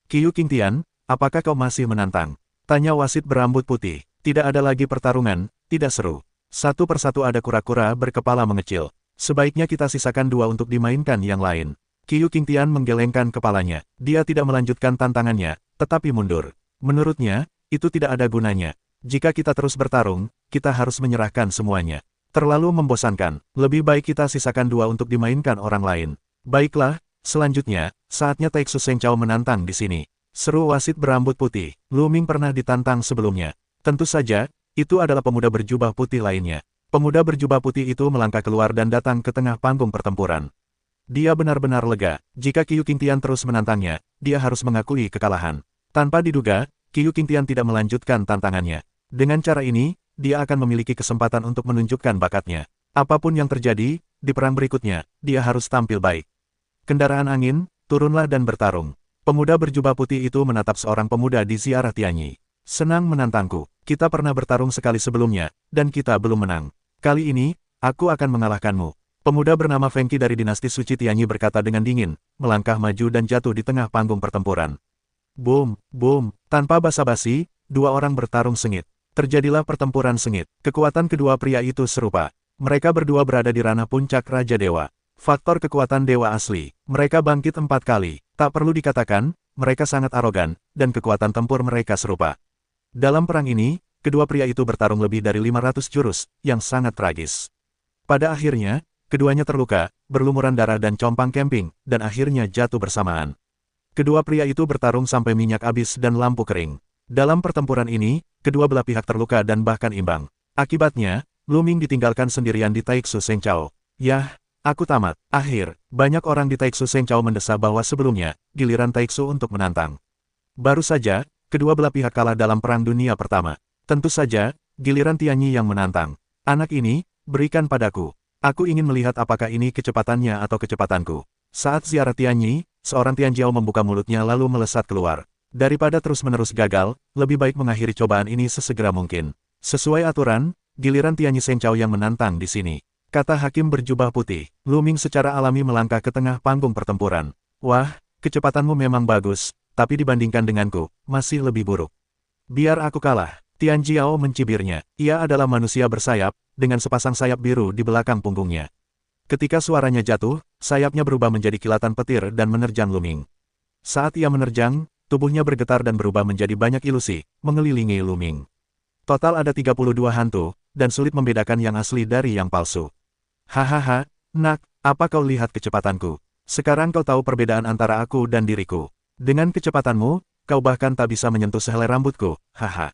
Qiu Qingtian, apakah kau masih menantang? Tanya wasit berambut putih. Tidak ada lagi pertarungan, tidak seru. Satu persatu ada kura-kura berkepala mengecil. Sebaiknya kita sisakan 2 untuk dimainkan yang lain. Qiu Qingtian menggelengkan kepalanya. Dia tidak melanjutkan tantangannya, tetapi mundur. Menurutnya, itu tidak ada gunanya. Jika kita terus bertarung, kita harus menyerahkan semuanya. Terlalu membosankan. Lebih baik kita sisakan 2 untuk dimainkan orang lain. Baiklah, selanjutnya, saatnya Taixu Shengchao menantang di sini. Seru wasit berambut putih. Lu Ming pernah ditantang sebelumnya. Tentu saja, itu adalah pemuda berjubah putih lainnya. Pemuda berjubah putih itu melangkah keluar dan datang ke tengah panggung pertempuran. Dia benar-benar lega. Jika Qiu Qingtian terus menantangnya, dia harus mengakui kekalahan. Tanpa diduga, Qiu Qingtian tidak melanjutkan tantangannya. Dengan cara ini, dia akan memiliki kesempatan untuk menunjukkan bakatnya. Apapun yang terjadi, di perang berikutnya, dia harus tampil baik. Kendaraan angin, turunlah dan bertarung. Pemuda berjubah putih itu menatap seorang pemuda di ziarah Tianyi. Senang menantangku. Kita pernah bertarung sekali sebelumnya, dan kita belum menang. Kali ini, aku akan mengalahkanmu. Pemuda bernama Feng Qi dari dinasti suci Tianyi berkata dengan dingin, melangkah maju dan jatuh di tengah panggung pertempuran. Boom, boom, tanpa basa-basi, dua orang bertarung sengit. Terjadilah pertempuran sengit. Kekuatan kedua pria itu serupa. Mereka berdua berada di ranah puncak Raja Dewa. Faktor kekuatan dewa asli. Mereka bangkit 4 kali. Tak perlu dikatakan, mereka sangat arogan, dan kekuatan tempur mereka serupa. Dalam perang ini, kedua pria itu bertarung lebih dari 500 jurus, yang sangat tragis. Pada akhirnya, keduanya terluka, berlumuran darah dan compang camping, dan akhirnya jatuh bersamaan. Kedua pria itu bertarung sampai minyak habis dan lampu kering. Dalam pertempuran ini, kedua belah pihak terluka dan bahkan imbang. Akibatnya, Lu Ming ditinggalkan sendirian di Taiksu Sengchao. Yah, aku tamat. Akhir, banyak orang di Taiksu Sengchao mendesah bahwa sebelumnya, giliran Taiksu untuk menantang. Baru saja, kedua belah pihak kalah dalam Perang Dunia Pertama. Tentu saja, giliran Tianyi yang menantang. Anak ini, berikan padaku. Aku ingin melihat apakah ini kecepatannya atau kecepatanku. Saat ziarah Tianyi, seorang Tianjiao membuka mulutnya lalu melesat keluar. Daripada terus-menerus gagal, lebih baik mengakhiri cobaan ini sesegera mungkin. Sesuai aturan, giliran Tianyi Sengchao yang menantang di sini. Kata hakim berjubah putih. Lu Ming secara alami melangkah ke tengah panggung pertempuran. Wah, kecepatanmu memang bagus, tapi dibandingkan denganku, masih lebih buruk. Biar aku kalah. Tianjiao mencibirnya. Ia adalah manusia bersayap, dengan sepasang sayap biru di belakang punggungnya. Ketika suaranya jatuh, sayapnya berubah menjadi kilatan petir dan menerjang Lu Ming. Saat ia menerjang, tubuhnya bergetar dan berubah menjadi banyak ilusi, mengelilingi Lu Ming. Total ada 32 hantu, dan sulit membedakan yang asli dari yang palsu. Hahaha, nak, apa kau lihat kecepatanku? Sekarang kau tahu perbedaan antara aku dan diriku. Dengan kecepatanmu, kau bahkan tak bisa menyentuh sehelai rambutku, haha.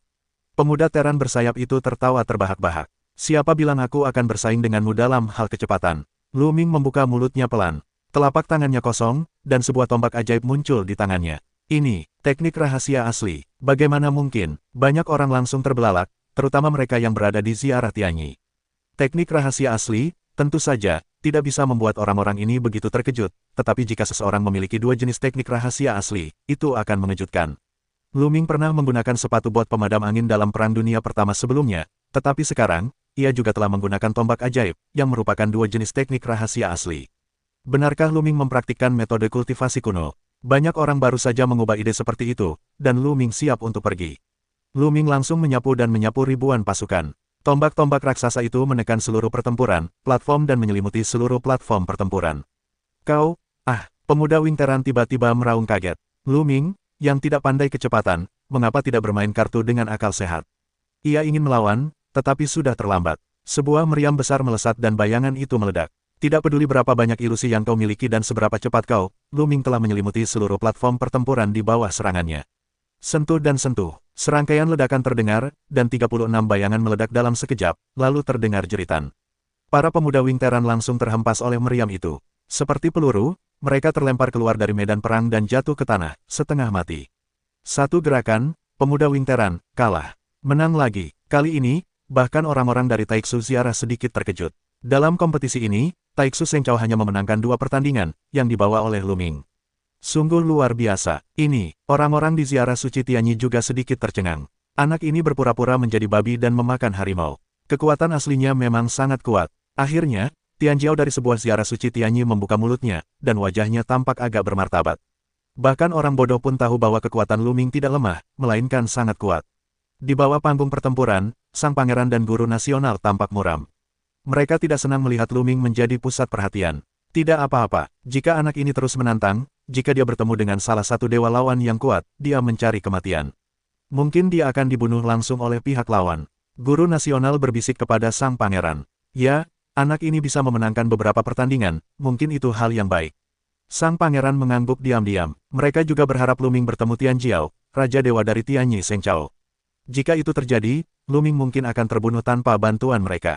Pemuda teran bersayap itu tertawa terbahak-bahak. Siapa bilang aku akan bersaing denganmu dalam hal kecepatan? Lu Ming membuka mulutnya pelan. Telapak tangannya kosong, dan sebuah tombak ajaib muncul di tangannya. Ini, teknik rahasia asli. Bagaimana mungkin? Banyak orang langsung terbelalak, terutama mereka yang berada di ziarah Tianyi. Teknik rahasia asli, tentu saja, tidak bisa membuat orang-orang ini begitu terkejut, tetapi jika seseorang memiliki dua jenis teknik rahasia asli, itu akan mengejutkan. Lu Ming pernah menggunakan sepatu bot pemadam angin dalam Perang Dunia Pertama sebelumnya, tetapi sekarang, ia juga telah menggunakan tombak ajaib, yang merupakan dua jenis teknik rahasia asli. Benarkah Lu Ming mempraktikkan metode kultivasi kuno? Banyak orang baru saja mengubah ide seperti itu, dan Lu Ming siap untuk pergi. Lu Ming langsung menyapu dan menyapu ribuan pasukan. Tombak-tombak raksasa itu menekan seluruh pertempuran, platform dan menyelimuti seluruh platform pertempuran. Kau, pemuda Wing Teran tiba-tiba meraung kaget. Lu Ming, yang tidak pandai kecepatan, mengapa tidak bermain kartu dengan akal sehat? Ia ingin melawan, tetapi sudah terlambat. Sebuah meriam besar melesat dan bayangan itu meledak. Tidak peduli berapa banyak ilusi yang kau miliki dan seberapa cepat kau, Lu Ming telah menyelimuti seluruh platform pertempuran di bawah serangannya. Sentuh dan sentuh, serangkaian ledakan terdengar, dan 36 bayangan meledak dalam sekejap, lalu terdengar jeritan. Para pemuda Wing Teran langsung terhempas oleh meriam itu. Seperti peluru, mereka terlempar keluar dari medan perang dan jatuh ke tanah, setengah mati. Satu gerakan, pemuda Wing Teran kalah. Menang lagi. Kali ini, bahkan orang-orang dari Taiksu Ziarah sedikit terkejut. Dalam kompetisi ini, Taiksu Sengchao hanya memenangkan 2 pertandingan, yang dibawa oleh Lu Ming. Sungguh luar biasa. Ini, orang-orang di ziarah suci Tianyi juga sedikit tercengang. Anak ini berpura-pura menjadi babi dan memakan harimau. Kekuatan aslinya memang sangat kuat. Akhirnya, Tianjiao dari sebuah ziarah suci Tianyi membuka mulutnya, dan wajahnya tampak agak bermartabat. Bahkan orang bodoh pun tahu bahwa kekuatan Lu Ming tidak lemah, melainkan sangat kuat. Di bawah panggung pertempuran, sang pangeran dan guru nasional tampak muram. Mereka tidak senang melihat Lu Ming menjadi pusat perhatian. Tidak apa-apa, jika anak ini terus menantang, jika dia bertemu dengan salah satu dewa lawan yang kuat, dia mencari kematian. Mungkin dia akan dibunuh langsung oleh pihak lawan. Guru nasional berbisik kepada sang pangeran. Ya, anak ini bisa memenangkan beberapa pertandingan, mungkin itu hal yang baik. Sang pangeran mengangguk diam-diam. Mereka juga berharap Lu Ming bertemu Tianjiao, Raja Dewa dari Tianyi Sengchao. Jika itu terjadi, Lu Ming mungkin akan terbunuh tanpa bantuan mereka.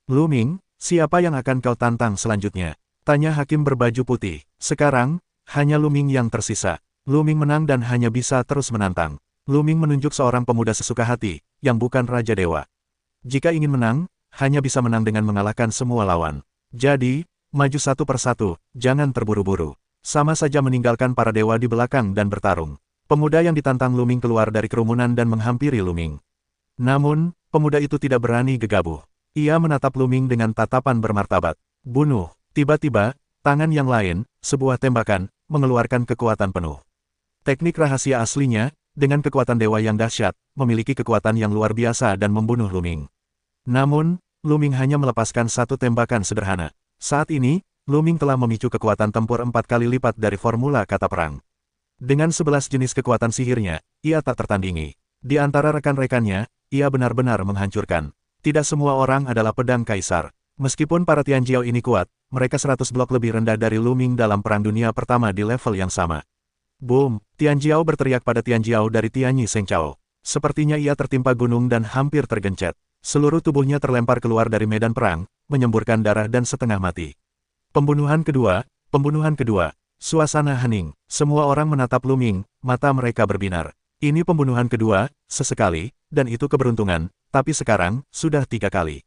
Lu Ming, siapa yang akan kau tantang selanjutnya? Tanya hakim berbaju putih. Sekarang, hanya Lu Ming yang tersisa. Lu Ming menang dan hanya bisa terus menantang. Lu Ming menunjuk seorang pemuda sesuka hati, yang bukan Raja Dewa. Jika ingin menang, hanya bisa menang dengan mengalahkan semua lawan. Jadi, Maju satu persatu, jangan terburu-buru. Sama saja meninggalkan para dewa di belakang dan bertarung. Pemuda yang ditantang Luming keluar dari kerumunan dan menghampiri Luming. Namun, pemuda itu tidak berani gegabah. Ia menatap Luming dengan tatapan bermartabat. Bunuh. Tiba-tiba, tangan yang lain, sebuah tembakan, mengeluarkan kekuatan penuh. Teknik rahasia aslinya, dengan kekuatan dewa yang dahsyat, memiliki kekuatan yang luar biasa dan membunuh Luming. Namun, Luming hanya melepaskan satu tembakan sederhana. Saat ini, Luming telah memicu kekuatan tempur 4 kali lipat dari formula kata perang. Dengan 11 jenis kekuatan sihirnya, ia tak tertandingi. Di antara rekan-rekannya, ia benar-benar menghancurkan. Tidak semua orang adalah pedang kaisar. Meskipun para Tianjiao ini kuat, mereka 100 blok lebih rendah dari Luming dalam Perang Dunia Pertama di level yang sama. Boom! Tianjiao berteriak pada Tianjiao dari Tianyi Sengchao. Sepertinya ia tertimpa gunung dan hampir tergencet. Seluruh tubuhnya terlempar keluar dari medan perang, menyemburkan darah dan setengah mati. Pembunuhan kedua. Suasana hening. Semua orang menatap Luming, mata mereka berbinar. Ini pembunuhan kedua, sesekali, dan itu keberuntungan, tapi sekarang, sudah 3 kali.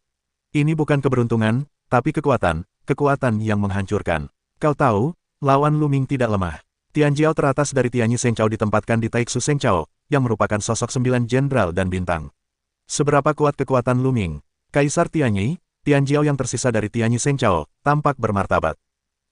Ini bukan keberuntungan, tapi kekuatan yang menghancurkan. Kau tahu, lawan Luming tidak lemah. Tianjiao teratas dari Tianyi Sengchao ditempatkan di Taiksu Sengchao, yang merupakan sosok 9 jenderal dan bintang. Seberapa kuat kekuatan Luming? Kaisar Tianyi, Tianjiao yang tersisa dari Tianyi Sengchao, tampak bermartabat.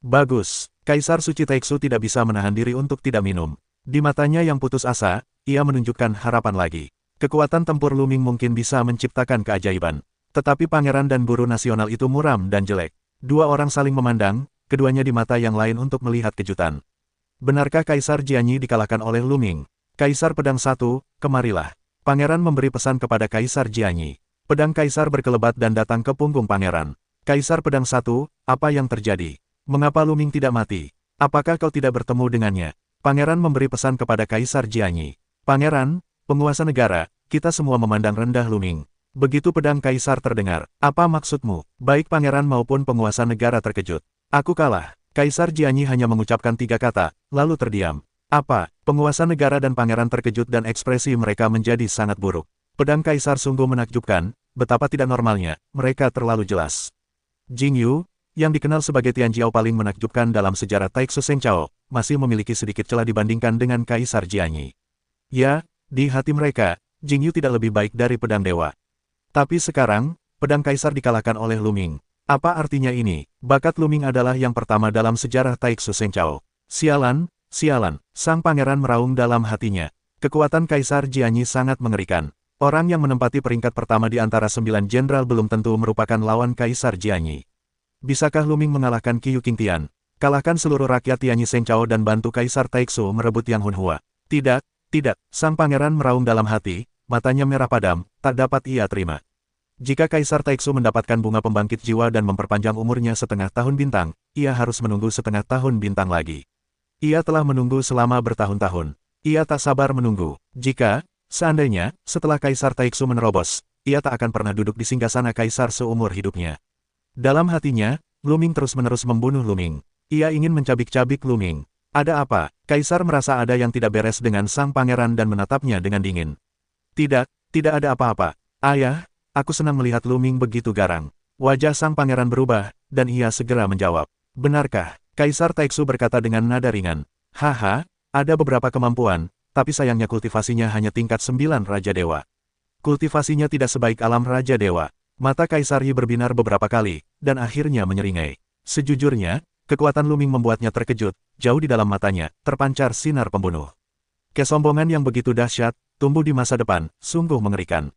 Bagus, Kaisar Suci Taiksu tidak bisa menahan diri untuk tidak minum. Di matanya yang putus asa, ia menunjukkan harapan lagi. Kekuatan tempur Luming mungkin bisa menciptakan keajaiban. Tetapi pangeran dan guru nasional itu muram dan jelek. Dua orang saling memandang, keduanya di mata yang lain untuk melihat kejutan. Benarkah Kaisar Jianyi dikalahkan oleh Luming? Kaisar Pedang Satu, kemarilah. Pangeran memberi pesan kepada Kaisar Jianyi. Pedang Kaisar berkelebat dan datang ke punggung pangeran. Kaisar Pedang Satu, apa yang terjadi? Mengapa Luming tidak mati? Apakah kau tidak bertemu dengannya? Pangeran memberi pesan kepada Kaisar Jianyi. Pangeran, penguasa negara, kita semua memandang rendah Luming. Begitu pedang Kaisar terdengar, apa maksudmu? Baik pangeran maupun penguasa negara terkejut. Aku kalah. Kaisar Jianyi hanya mengucapkan 3 kata, lalu terdiam. Apa? Penguasa negara dan pangeran terkejut dan ekspresi mereka menjadi sangat buruk. Pedang Kaisar sungguh menakjubkan, betapa tidak normalnya, mereka terlalu jelas. Jing Yu, yang dikenal sebagai Tianjiao paling menakjubkan dalam sejarah Taiksu Sengchao, masih memiliki sedikit celah dibandingkan dengan Kaisar Jianyi. Ya, di hati mereka, Jing Yu tidak lebih baik dari pedang dewa. Tapi sekarang, pedang Kaisar dikalahkan oleh Luming. Apa artinya ini? Bakat Luming adalah yang pertama dalam sejarah Taiksu Sengchao. Sialan, sialan, sang pangeran meraung dalam hatinya. Kekuatan Kaisar Jianyi sangat mengerikan. Orang yang menempati peringkat pertama di antara 9 jenderal belum tentu merupakan lawan Kaisar Jianyi. Bisakah Luming mengalahkan Qiyu Qingtian? Kalahkan seluruh rakyat Tianyi Sengchao dan bantu Kaisar Taiksu merebut Yang Hunhua. Tidak, tidak, sang pangeran meraung dalam hati, matanya merah padam, tak dapat ia terima. Jika Kaisar Taiksu mendapatkan bunga pembangkit jiwa dan memperpanjang umurnya setengah tahun bintang, ia harus menunggu setengah tahun bintang lagi. Ia telah menunggu selama bertahun-tahun. Ia tak sabar menunggu. Seandainya, setelah Kaisar Taiksu menerobos, ia tak akan pernah duduk di singgasana Kaisar seumur hidupnya. Dalam hatinya, Luming terus-menerus membunuh Luming. Ia ingin mencabik-cabik Luming. Ada apa? Kaisar merasa ada yang tidak beres dengan sang pangeran dan menatapnya dengan dingin. Tidak, tidak ada apa-apa. Ayah, aku senang melihat Luming begitu garang. Wajah sang pangeran berubah, dan ia segera menjawab. Benarkah? Kaisar Taiksu berkata dengan nada ringan. Haha, ada beberapa kemampuan, tapi sayangnya kultivasinya hanya tingkat 9 Raja Dewa. Kultivasinya tidak sebaik alam Raja Dewa. Mata Kaisar Yi berbinar beberapa kali, dan akhirnya menyeringai. Sejujurnya, kekuatan Luming membuatnya terkejut, jauh di dalam matanya, terpancar sinar pembunuh. Kesombongan yang begitu dahsyat, tumbuh di masa depan, sungguh mengerikan.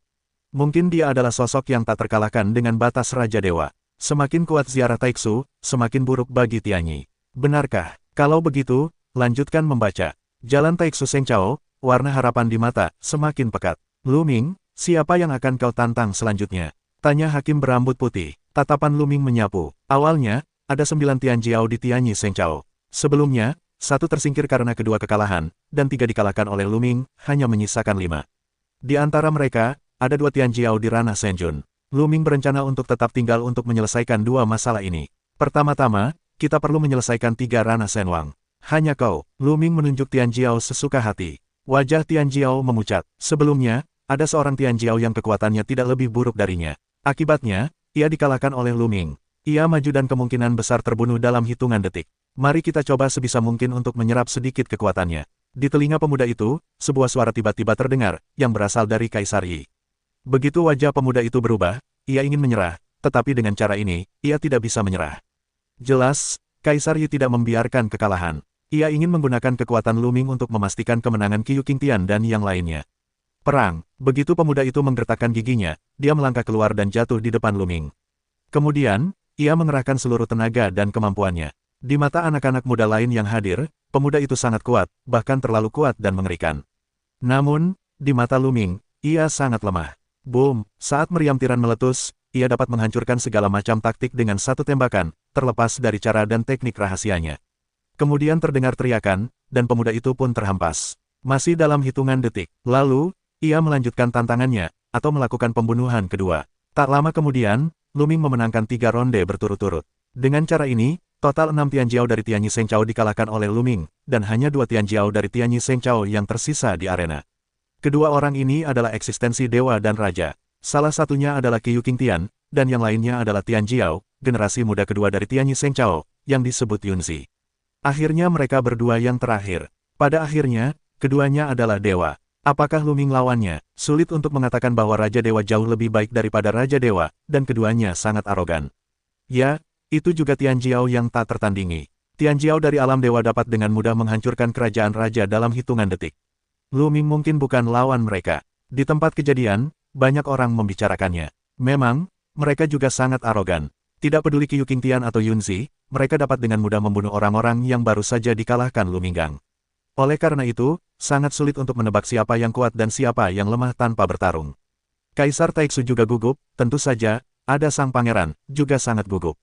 Mungkin dia adalah sosok yang tak terkalahkan dengan batas Raja Dewa. Semakin kuat ziarah Taiksu, semakin buruk bagi Tianyi. Benarkah? Kalau begitu, lanjutkan membaca. Jalan Taiksu Sengchao, warna harapan di mata, semakin pekat. Luming, siapa yang akan kau tantang selanjutnya? Tanya hakim berambut putih. Tatapan Luming menyapu. Awalnya, ada 9 Tianjiao di Tianyi Sengchao. Sebelumnya, 1 tersingkir karena kedua kekalahan, dan 3 dikalahkan oleh Luming, hanya menyisakan 5. Di antara mereka, ada 2 Tianjiao di ranah Senjun. Luming berencana untuk tetap tinggal untuk menyelesaikan 2 masalah ini. Pertama-tama, kita perlu menyelesaikan 3 ranah Senwang. Hanya kau, Luming menunjuk Tianjiao sesuka hati. Wajah Tianjiao memucat. Sebelumnya, ada seorang Tianjiao yang kekuatannya tidak lebih buruk darinya. Akibatnya, ia dikalahkan oleh Luming. Ia maju dan kemungkinan besar terbunuh dalam hitungan detik. Mari kita coba sebisa mungkin untuk menyerap sedikit kekuatannya. Di telinga pemuda itu, sebuah suara tiba-tiba terdengar, yang berasal dari Kaisar Yi. Begitu wajah pemuda itu berubah, ia ingin menyerah, tetapi dengan cara ini, ia tidak bisa menyerah. Jelas, Kaisar Yi tidak membiarkan kekalahan. Ia ingin menggunakan kekuatan Luming untuk memastikan kemenangan Qiu Qingtian dan yang lainnya. Perang. Begitu pemuda itu menggertakkan giginya, dia melangkah keluar dan jatuh di depan Luming. Kemudian, ia mengerahkan seluruh tenaga dan kemampuannya. Di mata anak-anak muda lain yang hadir, pemuda itu sangat kuat, bahkan terlalu kuat dan mengerikan. Namun, di mata Luming, ia sangat lemah. Boom! Saat meriam tiran meletus, ia dapat menghancurkan segala macam taktik dengan satu tembakan, terlepas dari cara dan teknik rahasianya. Kemudian terdengar teriakan, dan pemuda itu pun terhempas. Masih dalam hitungan detik. Lalu, ia melanjutkan tantangannya, atau melakukan pembunuhan kedua. Tak lama kemudian, Luming memenangkan 3 ronde berturut-turut. Dengan cara ini, total 6 Tianjiao dari Tianyi Shengchao dikalahkan oleh Luming, dan hanya 2 Tianjiao dari Tianyi Shengchao yang tersisa di arena. Kedua orang ini adalah eksistensi dewa dan raja. Salah satunya adalah Qiu Qingtian, dan yang lainnya adalah Tianjiao, generasi muda kedua dari Tianyi Shengchao, yang disebut Yunzi. Akhirnya mereka berdua yang terakhir. Pada akhirnya, keduanya adalah dewa. Apakah Luming lawannya? Sulit untuk mengatakan bahwa Raja Dewa jauh lebih baik daripada Raja Dewa, dan keduanya sangat arogan. Ya, itu juga Tianjiao yang tak tertandingi. Tianjiao dari alam dewa dapat dengan mudah menghancurkan kerajaan raja dalam hitungan detik. Luming mungkin bukan lawan mereka. Di tempat kejadian, banyak orang membicarakannya. Memang, mereka juga sangat arogan. Tidak peduli Qiu Qingtian atau Yunzi, mereka dapat dengan mudah membunuh orang-orang yang baru saja dikalahkan Luminggang. Oleh karena itu, sangat sulit untuk menebak siapa yang kuat dan siapa yang lemah tanpa bertarung. Kaisar Taixu juga gugup, tentu saja, ada sang pangeran, juga sangat gugup.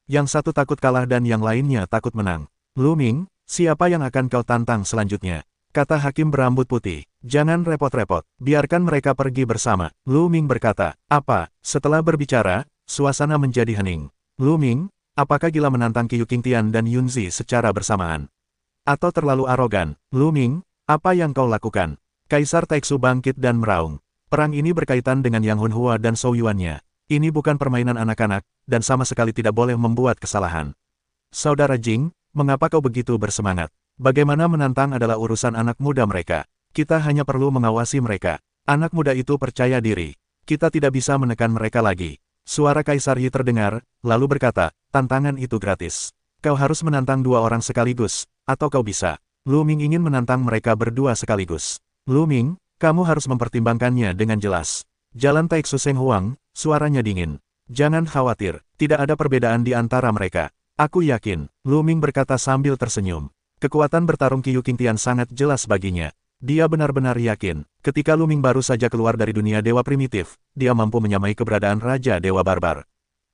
Yang satu takut kalah dan yang lainnya takut menang. Luming, siapa yang akan kau tantang selanjutnya? Kata hakim berambut putih. Jangan repot-repot, biarkan mereka pergi bersama. Luming berkata, apa? Setelah berbicara, suasana menjadi hening. Luming, apakah gila menantang Qiu Qingtian dan Yunzi secara bersamaan? Atau terlalu arogan? Luming, apa yang kau lakukan? Kaisar Taixu bangkit dan meraung. Perang ini berkaitan dengan Yang Hunhua dan Zhou Yuannya. Ini bukan permainan anak-anak, dan sama sekali tidak boleh membuat kesalahan. Saudara Jing, mengapa kau begitu bersemangat? Bagaimana menantang adalah urusan anak muda mereka. Kita hanya perlu mengawasi mereka. Anak muda itu percaya diri. Kita tidak bisa menekan mereka lagi. Suara Kaisar Yi terdengar, lalu berkata, tantangan itu gratis. Kau harus menantang 2 orang sekaligus, atau kau bisa. Luming ingin menantang mereka berdua sekaligus. Luming, kamu harus mempertimbangkannya dengan jelas. Jalan Taixu Seng Huang, suaranya dingin. Jangan khawatir, tidak ada perbedaan di antara mereka. Aku yakin, Luming berkata sambil tersenyum. Kekuatan bertarung Qiu Qingtian sangat jelas baginya. Dia benar-benar yakin, ketika Luming baru saja keluar dari dunia dewa primitif, dia mampu menyamai keberadaan Raja Dewa Barbar.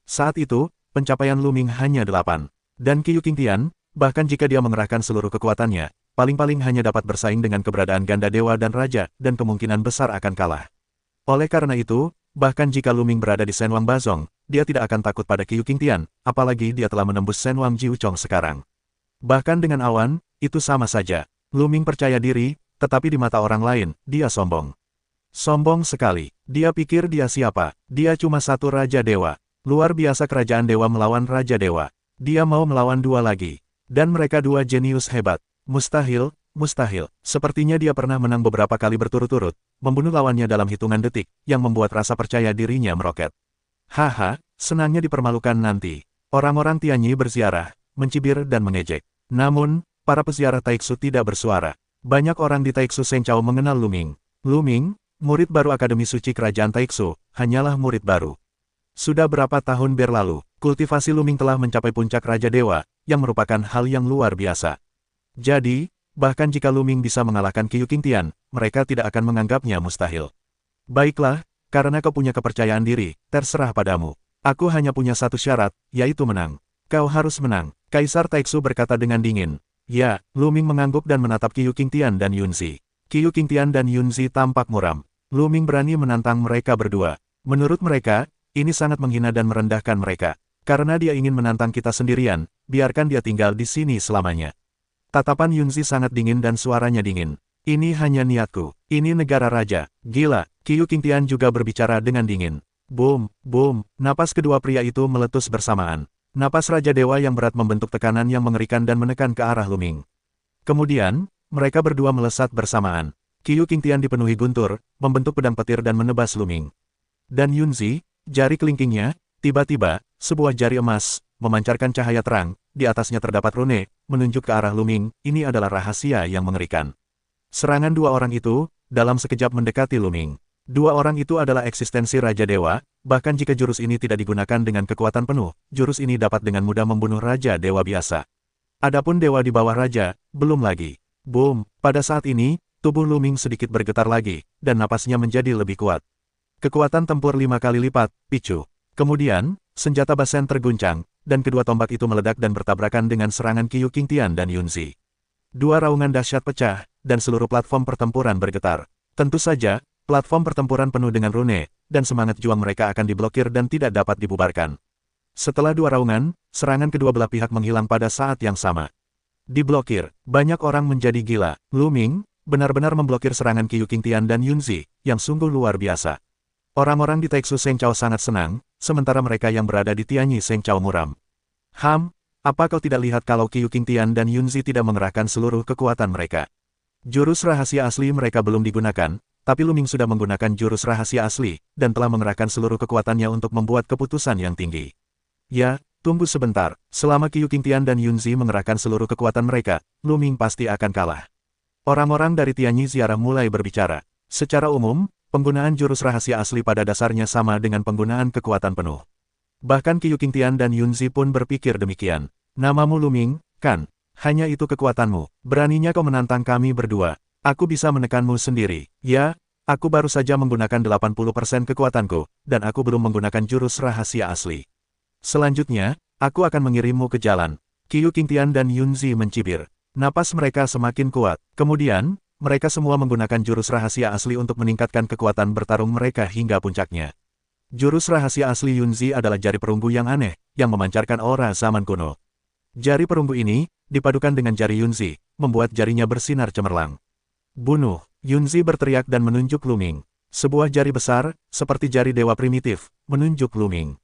Saat itu, pencapaian Luming hanya 8. Dan Qiu Qingtian, bahkan jika dia mengerahkan seluruh kekuatannya, paling-paling hanya dapat bersaing dengan keberadaan ganda dewa dan raja, dan kemungkinan besar akan kalah. Oleh karena itu, bahkan jika Luming berada di Senwang Bazong, dia tidak akan takut pada Qiu Qingtian, apalagi dia telah menembus Senwang Jiuchong sekarang. Bahkan dengan awan, itu sama saja. Luming percaya diri, tetapi di mata orang lain, dia sombong. Sombong sekali. Dia pikir dia siapa? Dia cuma satu Raja Dewa. Luar biasa kerajaan dewa melawan Raja Dewa. Dia mau melawan 2 lagi. Dan mereka 2 jenius hebat. Mustahil, mustahil. Sepertinya dia pernah menang beberapa kali berturut-turut, membunuh lawannya dalam hitungan detik, yang membuat rasa percaya dirinya meroket. Haha, senangnya dipermalukan nanti. Orang-orang Tianyi berziarah, mencibir dan mengejek. Namun, para peziarah Taixu tidak bersuara. Banyak orang di Taixu Shengchao mengenal Luming. Luming, murid baru Akademi Suci Kerajaan Taixu, hanyalah murid baru. Sudah berapa tahun berlalu, kultivasi Luming telah mencapai puncak Raja Dewa, yang merupakan hal yang luar biasa. Jadi, bahkan jika Luming bisa mengalahkan Qiu Qingtian, mereka tidak akan menganggapnya mustahil. Baiklah, karena kau punya kepercayaan diri, terserah padamu. Aku hanya punya satu syarat, yaitu menang. Kau harus menang. Kaisar Taixu berkata dengan dingin. Ya, Luming mengangguk dan menatap Qiu Qingtian dan Yunzi. Qiu Qingtian dan Yunzi tampak muram. Luming berani menantang mereka berdua. Menurut mereka, ini sangat menghina dan merendahkan mereka. Karena dia ingin menantang kita sendirian, biarkan dia tinggal di sini selamanya. Tatapan Yunzi sangat dingin dan suaranya dingin. Ini hanya niatku. Ini negara raja. Gila, Qiu Qingtian juga berbicara dengan dingin. Boom, boom, napas kedua pria itu meletus bersamaan. Napas Raja Dewa yang berat membentuk tekanan yang mengerikan dan menekan ke arah Luming. Kemudian, mereka berdua melesat bersamaan. Qiu Qingtian dipenuhi guntur, membentuk pedang petir dan menebas Luming. Dan Yunzi, jari kelingkingnya, tiba-tiba, sebuah jari emas, memancarkan cahaya terang, di atasnya terdapat rune, menunjuk ke arah Luming. Ini adalah rahasia yang mengerikan. Serangan dua orang itu, dalam sekejap mendekati Luming. Dua orang itu adalah eksistensi Raja Dewa, bahkan jika jurus ini tidak digunakan dengan kekuatan penuh, jurus ini dapat dengan mudah membunuh Raja Dewa biasa. Adapun dewa di bawah Raja, belum lagi. Boom, pada saat ini, tubuh Luming sedikit bergetar lagi, dan napasnya menjadi lebih kuat. Kekuatan tempur 5 kali lipat, picu. Kemudian, senjata Basen terguncang, dan kedua tombak itu meledak dan bertabrakan dengan serangan Qiu Qingtian dan Yunzi. Dua raungan dahsyat pecah, dan seluruh platform pertempuran bergetar. Tentu saja, platform pertempuran penuh dengan rune, dan semangat juang mereka akan diblokir dan tidak dapat dibubarkan. Setelah dua raungan, serangan kedua belah pihak menghilang pada saat yang sama. Diblokir, banyak orang menjadi gila. Luming benar-benar memblokir serangan Qiu Qingtian dan Yunzi, yang sungguh luar biasa. Orang-orang di Taiksu Sengchao sangat senang, sementara mereka yang berada di Tianyi Sengchao muram. Apa kau tidak lihat kalau Qiu Qingtian dan Yunzi tidak mengerahkan seluruh kekuatan mereka? Jurus rahasia asli mereka belum digunakan, tapi Luming sudah menggunakan jurus rahasia asli, dan telah mengerahkan seluruh kekuatannya untuk membuat keputusan yang tinggi. Ya, tunggu sebentar, selama Qiu Qingtian dan Yunzi mengerahkan seluruh kekuatan mereka, Luming pasti akan kalah. Orang-orang dari Tianyi Ziarah mulai berbicara. Secara umum, penggunaan jurus rahasia asli pada dasarnya sama dengan penggunaan kekuatan penuh. Bahkan Qiu Qingtian dan Yunzi pun berpikir demikian. Namamu Luming, kan? Hanya itu kekuatanmu, beraninya kau menantang kami berdua. Aku bisa menekanmu sendiri. Ya, aku baru saja menggunakan 80% kekuatanku, dan aku belum menggunakan jurus rahasia asli. Selanjutnya, aku akan mengirimmu ke jalan. Qiu Qingtian dan Yunzi mencibir. Napas mereka semakin kuat. Kemudian, mereka semua menggunakan jurus rahasia asli untuk meningkatkan kekuatan bertarung mereka hingga puncaknya. Jurus rahasia asli Yunzi adalah jari perunggu yang aneh, yang memancarkan aura zaman kuno. Jari perunggu ini, dipadukan dengan jari Yunzi, membuat jarinya bersinar cemerlang. Bunuh! Yunzi berteriak dan menunjuk Luming. Sebuah jari besar, seperti jari dewa primitif, menunjuk Luming.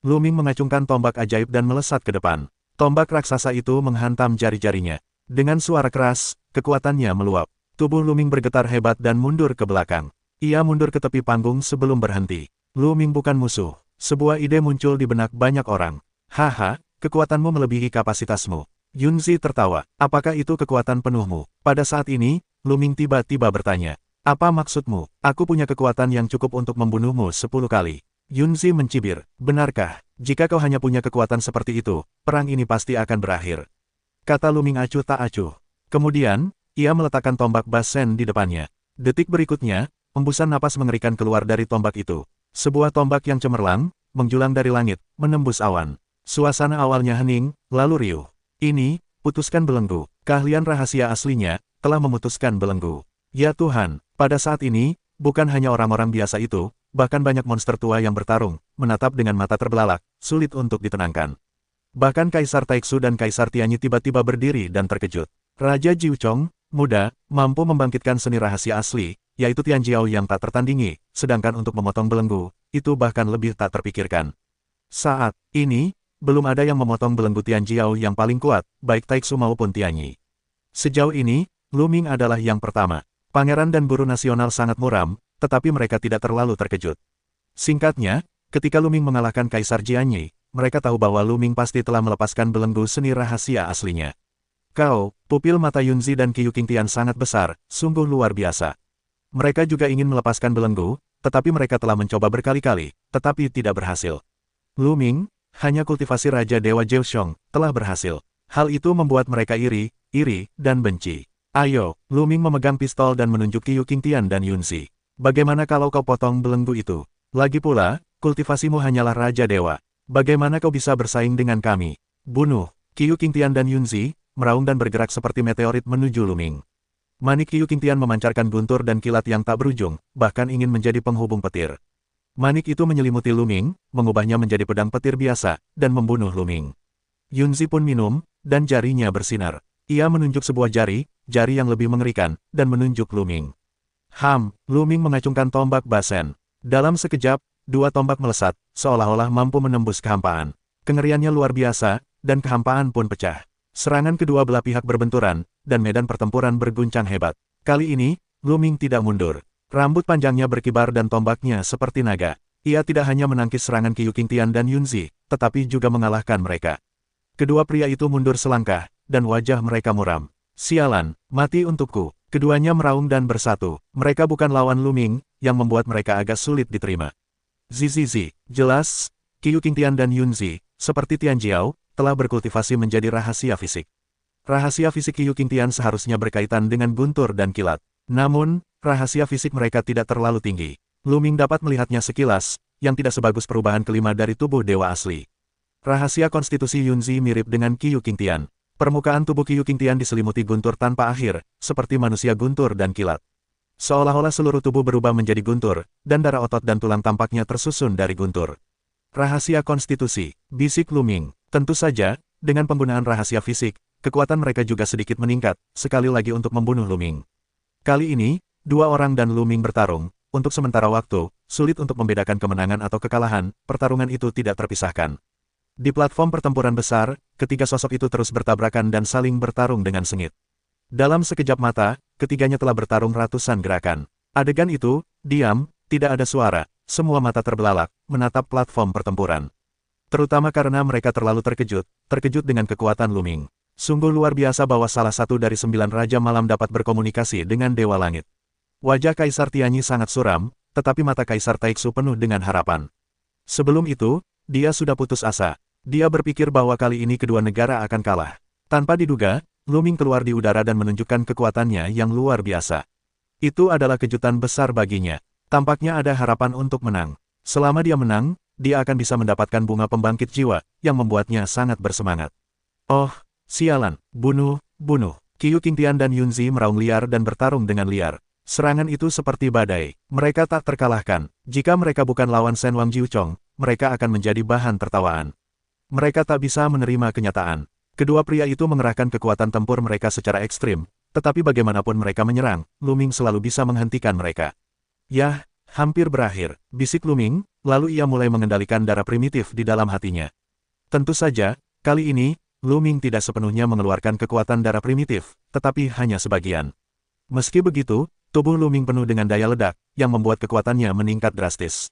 Luming mengacungkan tombak ajaib dan melesat ke depan. Tombak raksasa itu menghantam jari-jarinya. Dengan suara keras, kekuatannya meluap. Tubuh Luming bergetar hebat dan mundur ke belakang. Ia mundur ke tepi panggung sebelum berhenti. Luming bukan musuh. Sebuah ide muncul di benak banyak orang. Haha, kekuatanmu melebihi kapasitasmu. Yunzi tertawa. Apakah itu kekuatan penuhmu? Pada saat ini, Luming tiba-tiba bertanya. Apa maksudmu? Aku punya kekuatan yang cukup untuk membunuhmu 10 kali. Yunzi mencibir. Benarkah? Jika kau hanya punya kekuatan seperti itu, perang ini pasti acuh berakhir. Kata Luming acuh tak acuh. Kemudian, ia meletakkan tombak Basen di depannya. Detik berikutnya, embusan napas mengerikan keluar dari tombak itu. Sebuah tombak yang cemerlang, menjulang dari langit, menembus awan. Suasana awalnya hening, lalu riuh. Ini, putuskan belenggu. Keahlian rahasia aslinya, telah memutuskan belenggu. Ya Tuhan, pada saat ini, bukan hanya orang-orang biasa itu, bahkan banyak monster tua yang bertarung, menatap dengan mata terbelalak, sulit untuk ditenangkan. Bahkan Kaisar Taiksu dan Kaisar Tianyi tiba-tiba berdiri dan terkejut. Raja Jiuchong, muda, mampu membangkitkan seni rahasia asli, yaitu Tianjiao yang tak tertandingi, sedangkan untuk memotong belenggu, itu bahkan lebih tak terpikirkan. Saat ini, belum ada yang memotong belenggu Tianjiao yang paling kuat, baik Taiksu maupun Tianyi. Sejauh ini, Luming adalah yang pertama. Pangeran dan guru nasional sangat muram, tetapi mereka tidak terlalu terkejut. Singkatnya, ketika Luming mengalahkan Kaisar Jianyi, mereka tahu bahwa Luming pasti telah melepaskan belenggu seni rahasia aslinya. Kau, pupil mata Yunzi dan Qiu Qingtian sangat besar, sungguh luar biasa. Mereka juga ingin melepaskan belenggu, tetapi mereka telah mencoba berkali-kali, tetapi tidak berhasil. Luming, hanya kultivasi Raja Dewa Jiushong, telah berhasil. Hal itu membuat mereka iri, dan benci. Ayo, Luming memegang pistol dan menunjuk Qiu Qingtian dan Yunzi. Bagaimana kalau kau potong belenggu itu? Lagi pula, kultivasimu hanyalah Raja Dewa. Bagaimana kau bisa bersaing dengan kami? Bunuh! Qiu Qingtian dan Yunzi, meraung dan bergerak seperti meteorit menuju Luming. Manik Qiu Qingtian memancarkan guntur dan kilat yang tak berujung, bahkan ingin menjadi penghubung petir. Manik itu menyelimuti Luming, mengubahnya menjadi pedang petir biasa, dan membunuh Luming. Yunzi pun minum, dan jarinya bersinar. Ia menunjuk sebuah jari yang lebih mengerikan, dan menunjuk Luming. Luming mengacungkan tombak Basen. Dalam sekejap, dua tombak melesat, seolah-olah mampu menembus kehampaan. Kengeriannya luar biasa, dan kehampaan pun pecah. Serangan kedua belah pihak berbenturan, dan medan pertempuran berguncang hebat. Kali ini, Lu Ming tidak mundur. Rambut panjangnya berkibar dan tombaknya seperti naga. Ia tidak hanya menangkis serangan Qiu Qingtian dan Yunzi, tetapi juga mengalahkan mereka. Kedua pria itu mundur selangkah, dan wajah mereka muram. Sialan, mati untukku. Keduanya meraung dan bersatu. Mereka bukan lawan Lu Ming, yang membuat mereka agak sulit diterima. Zizizi, jelas, Qiu Qingtian dan Yunzi, seperti Tian Jiao, telah berkultivasi menjadi rahasia fisik. Rahasia fisik Qiu Qingtian seharusnya berkaitan dengan guntur dan kilat. Namun, rahasia fisik mereka tidak terlalu tinggi. Lu Ming dapat melihatnya sekilas, yang tidak sebagus perubahan kelima dari tubuh dewa asli. Rahasia konstitusi Yunzi mirip dengan Qiu Qingtian. Permukaan tubuh Qiu Qingtian diselimuti guntur tanpa akhir, seperti manusia guntur dan kilat. Seolah-olah seluruh tubuh berubah menjadi guntur, dan darah otot dan tulang tampaknya tersusun dari guntur. Rahasia konstitusi, bisik Lu Ming. Tentu saja, dengan penggunaan rahasia fisik, kekuatan mereka juga sedikit meningkat, sekali lagi untuk membunuh Lu Ming. Kali ini, dua orang dan Lu Ming bertarung. Untuk sementara waktu, sulit untuk membedakan kemenangan atau kekalahan, pertarungan itu tidak terpisahkan. Di platform pertempuran besar, ketiga sosok itu terus bertabrakan dan saling bertarung dengan sengit. Dalam sekejap mata, ketiganya telah bertarung ratusan gerakan. Adegan itu, diam, tidak ada suara, semua mata terbelalak, menatap platform pertempuran. Terutama karena mereka terlalu terkejut dengan kekuatan Lu Ming. Sungguh luar biasa bahwa salah satu dari 9 Raja Malam dapat berkomunikasi dengan Dewa Langit. Wajah Kaisar Tianyi sangat suram, tetapi mata Kaisar Taixu penuh dengan harapan. Sebelum itu, dia sudah putus asa. Dia berpikir bahwa kali ini kedua negara akan kalah. Tanpa diduga, Lu Ming keluar di udara dan menunjukkan kekuatannya yang luar biasa. Itu adalah kejutan besar baginya. Tampaknya ada harapan untuk menang. Selama dia menang, dia akan bisa mendapatkan bunga pembangkit jiwa, yang membuatnya sangat bersemangat. Oh, sialan, bunuh. Qiu Qingtian dan Yunzi meraung liar dan bertarung dengan liar. Serangan itu seperti badai. Mereka tak terkalahkan. Jika mereka bukan lawan Shen Wang Jiuchong, mereka akan menjadi bahan tertawaan. Mereka tak bisa menerima kenyataan. Kedua pria itu mengerahkan kekuatan tempur mereka secara ekstrim, tetapi bagaimanapun mereka menyerang, Lu Ming selalu bisa menghentikan mereka. Yah, hampir berakhir, bisik Lu Ming, lalu ia mulai mengendalikan darah primitif di dalam hatinya. Tentu saja, kali ini, Lu Ming tidak sepenuhnya mengeluarkan kekuatan darah primitif, tetapi hanya sebagian. Meski begitu, tubuh Lu Ming penuh dengan daya ledak, yang membuat kekuatannya meningkat drastis.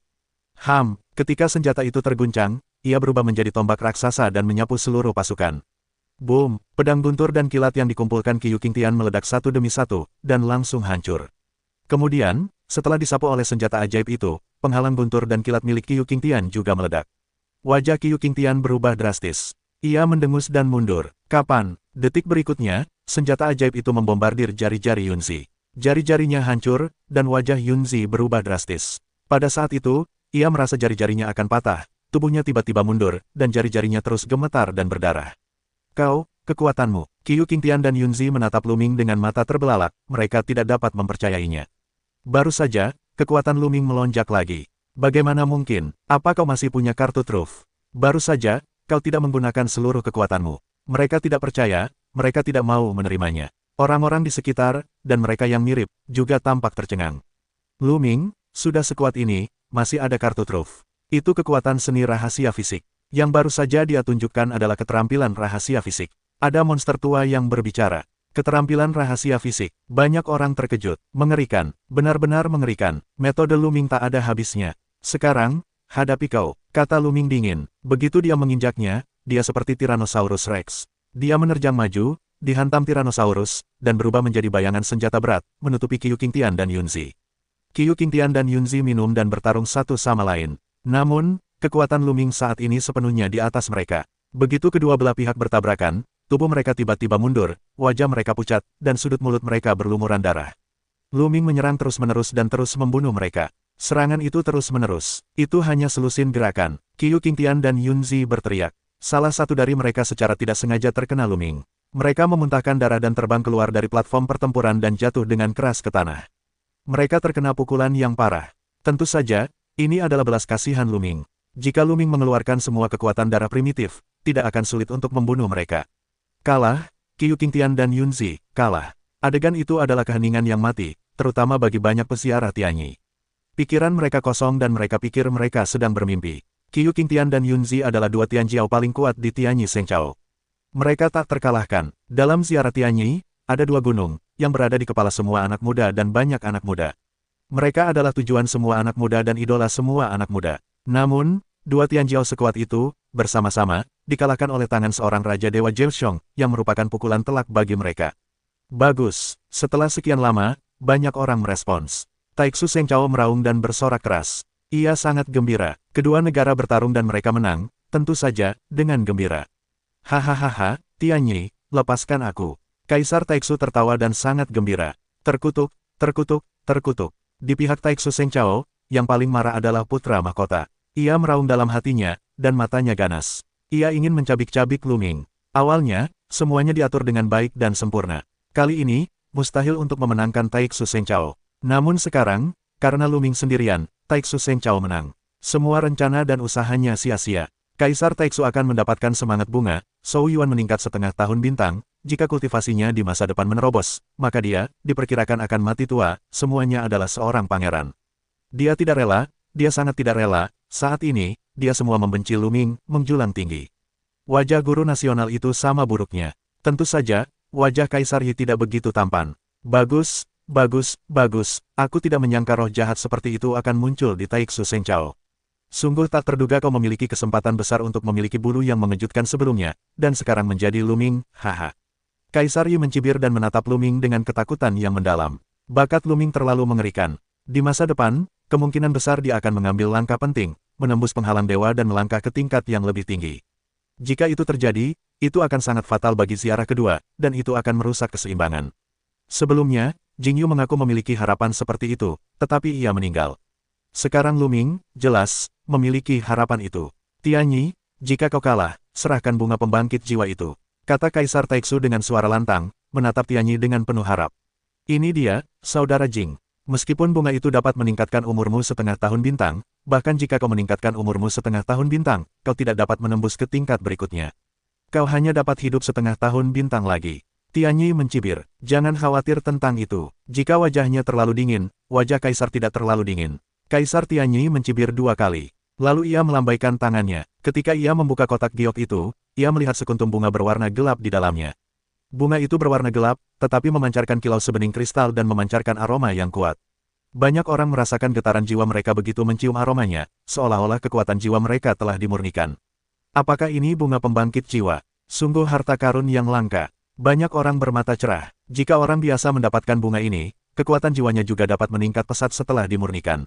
Ketika senjata itu terguncang, ia berubah menjadi tombak raksasa dan menyapu seluruh pasukan. Boom, pedang guntur dan kilat yang dikumpulkan Qiu Qingtian meledak satu demi satu, dan langsung hancur. Kemudian, setelah disapu oleh senjata ajaib itu, penghalang guntur dan kilat milik Qiu Qingtian juga meledak. Wajah Qiu Qingtian berubah drastis. Ia mendengus dan mundur. Kapan? Detik berikutnya, senjata ajaib itu membombardir jari-jari Yunzi. Jari-jarinya hancur, dan wajah Yunzi berubah drastis. Pada saat itu, ia merasa jari-jarinya akan patah. Tubuhnya tiba-tiba mundur, dan jari-jarinya terus gemetar dan berdarah. Kekuatanmu. Qiu Qingtian dan Yunzi menatap Lu Ming dengan mata terbelalak, mereka tidak dapat mempercayainya. Baru saja, kekuatan Lu Ming melonjak lagi. Bagaimana mungkin? Apa kau masih punya kartu truf? Baru saja, kau tidak menggunakan seluruh kekuatanmu. Mereka tidak percaya, mereka tidak mau menerimanya. Orang-orang di sekitar, dan mereka yang mirip, juga tampak tercengang. Lu Ming, sudah sekuat ini, masih ada kartu truf. Itu kekuatan seni rahasia fisik. Yang baru saja dia tunjukkan adalah keterampilan rahasia fisik. Ada monster tua yang berbicara. Keterampilan rahasia fisik. Banyak orang terkejut. Mengerikan. Benar-benar mengerikan. Metode Lu Ming tak ada habisnya. Sekarang, hadapi kau, kata Lu Ming dingin. Begitu dia menginjaknya, dia seperti Tyrannosaurus Rex. Dia menerjang maju, dihantam Tyrannosaurus, dan berubah menjadi bayangan senjata berat, menutupi Qiu Qingtian dan Yunzi. Qiu Qingtian dan Yunzi minum dan bertarung satu sama lain. Namun, kekuatan Lu Ming saat ini sepenuhnya di atas mereka. Begitu kedua belah pihak bertabrakan, tubuh mereka tiba-tiba mundur, wajah mereka pucat, dan sudut mulut mereka berlumuran darah. Lu Ming menyerang terus-menerus dan terus membunuh mereka. Serangan itu terus-menerus. Itu hanya selusin gerakan. Qiu Qingtian dan Yunzi berteriak. Salah satu dari mereka secara tidak sengaja terkena Lu Ming. Mereka memuntahkan darah dan terbang keluar dari platform pertempuran dan jatuh dengan keras ke tanah. Mereka terkena pukulan yang parah. Tentu saja, ini adalah belas kasihan Lu Ming. Jika Lu Ming mengeluarkan semua kekuatan darah primitif, tidak akan sulit untuk membunuh mereka. Kalah, Qiu Qingtian dan Yunzi, kalah. Adegan itu adalah keheningan yang mati, terutama bagi banyak peziarah Tianyi. Pikiran mereka kosong dan mereka pikir mereka sedang bermimpi. Qiu Qingtian dan Yunzi adalah dua Tianjiao paling kuat di Tianyi Shengchao. Mereka tak terkalahkan. Dalam ziarah Tianyi, ada dua gunung, yang berada di kepala semua anak muda dan banyak anak muda. Mereka adalah tujuan semua anak muda dan idola semua anak muda. Namun, dua Tianjiao sekuat itu, bersama-sama, dikalahkan oleh tangan seorang Raja Dewa Zheshong, yang merupakan pukulan telak bagi mereka. Bagus. Setelah sekian lama, banyak orang merespons. Taiksu Shengchao meraung dan bersorak keras. Ia sangat gembira. Kedua negara bertarung dan mereka menang, tentu saja, dengan gembira. Hahaha, Tianyi, lepaskan aku. Kaisar Taiksu tertawa dan sangat gembira. Terkutuk, terkutuk, terkutuk. Di pihak Taiksu Shengchao, yang paling marah adalah putra mahkota. Ia meraung dalam hatinya, dan matanya ganas. Ia ingin mencabik-cabik Lu Ming. Awalnya, semuanya diatur dengan baik dan sempurna. Kali ini, mustahil untuk memenangkan Taiksu Shengchao. Namun sekarang, karena Lu Ming sendirian, Taiksu Shengchao menang. Semua rencana dan usahanya sia-sia. Kaisar Taiksu akan mendapatkan semangat bunga, Zhou Yuan meningkat setengah tahun bintang, jika kultivasinya di masa depan menerobos, maka dia, diperkirakan akan mati tua, semuanya adalah seorang pangeran. Dia tidak rela, dia sangat tidak rela, saat ini, dia semua membenci Lu Ming, menjulang tinggi. Wajah guru nasional itu sama buruknya. Tentu saja, wajah Kaisar Yi tidak begitu tampan. Bagus, bagus, bagus, aku tidak menyangka roh jahat seperti itu akan muncul di Taiksu Shengchao. Sungguh tak terduga kau memiliki kesempatan besar untuk memiliki bulu yang mengejutkan sebelumnya, dan sekarang menjadi Lu Ming, haha. Kaisar Yi mencibir dan menatap Lu Ming dengan ketakutan yang mendalam. Bakat Lu Ming terlalu mengerikan. Di masa depan, kemungkinan besar dia akan mengambil langkah penting, menembus penghalang dewa dan melangkah ke tingkat yang lebih tinggi. Jika itu terjadi, itu akan sangat fatal bagi ziarah kedua, dan itu akan merusak keseimbangan. Sebelumnya, Jingyu mengaku memiliki harapan seperti itu, tetapi ia meninggal. Sekarang Lu Ming, jelas, memiliki harapan itu. Tianyi, jika kau kalah, serahkan bunga pembangkit jiwa itu. Kata Kaisar Taiksu dengan suara lantang, menatap Tianyi dengan penuh harap. Ini dia, saudara Jing. Meskipun bunga itu dapat meningkatkan umurmu setengah tahun bintang, bahkan jika kau meningkatkan umurmu setengah tahun bintang, kau tidak dapat menembus ke tingkat berikutnya. Kau hanya dapat hidup setengah tahun bintang lagi. Tianyi mencibir, jangan khawatir tentang itu. Jika wajahnya terlalu dingin, wajah Kaisar tidak terlalu dingin. Kaisar Tianyi mencibir dua kali. Lalu ia melambaikan tangannya. Ketika ia membuka kotak giok itu, ia melihat sekuntum bunga berwarna gelap di dalamnya. Bunga itu berwarna gelap, tetapi memancarkan kilau sebening kristal dan memancarkan aroma yang kuat. Banyak orang merasakan getaran jiwa mereka begitu mencium aromanya, seolah-olah kekuatan jiwa mereka telah dimurnikan. Apakah ini bunga pembangkit jiwa? Sungguh harta karun yang langka. Banyak orang bermata cerah. Jika orang biasa mendapatkan bunga ini, kekuatan jiwanya juga dapat meningkat pesat setelah dimurnikan.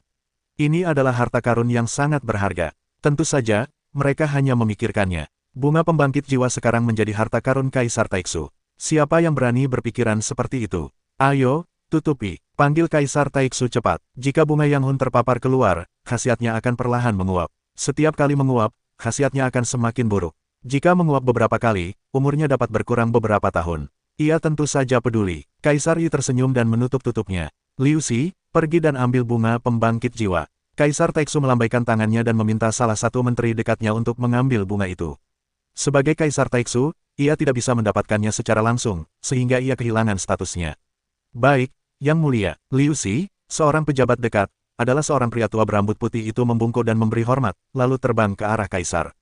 Ini adalah harta karun yang sangat berharga. Tentu saja, mereka hanya memikirkannya. Bunga pembangkit jiwa sekarang menjadi harta karun Kaisar Taiksu. Siapa yang berani berpikiran seperti itu? Ayo, tutupi. Panggil Kaisar Taiksu cepat. Jika bunga Yang Hun terpapar keluar, khasiatnya akan perlahan menguap. Setiap kali menguap, khasiatnya akan semakin buruk. Jika menguap beberapa kali, umurnya dapat berkurang beberapa tahun. Ia tentu saja peduli. Kaisar Yi tersenyum dan menutup-tutupnya. Liu Xi, pergi dan ambil bunga pembangkit jiwa. Kaisar Taiksu melambaikan tangannya dan meminta salah satu menteri dekatnya untuk mengambil bunga itu. Sebagai Kaisar Taiksu, ia tidak bisa mendapatkannya secara langsung, sehingga ia kehilangan statusnya. Baik, Yang Mulia, Liu Xi, seorang pejabat dekat, adalah seorang pria tua berambut putih itu membungkuk dan memberi hormat, lalu terbang ke arah Kaisar.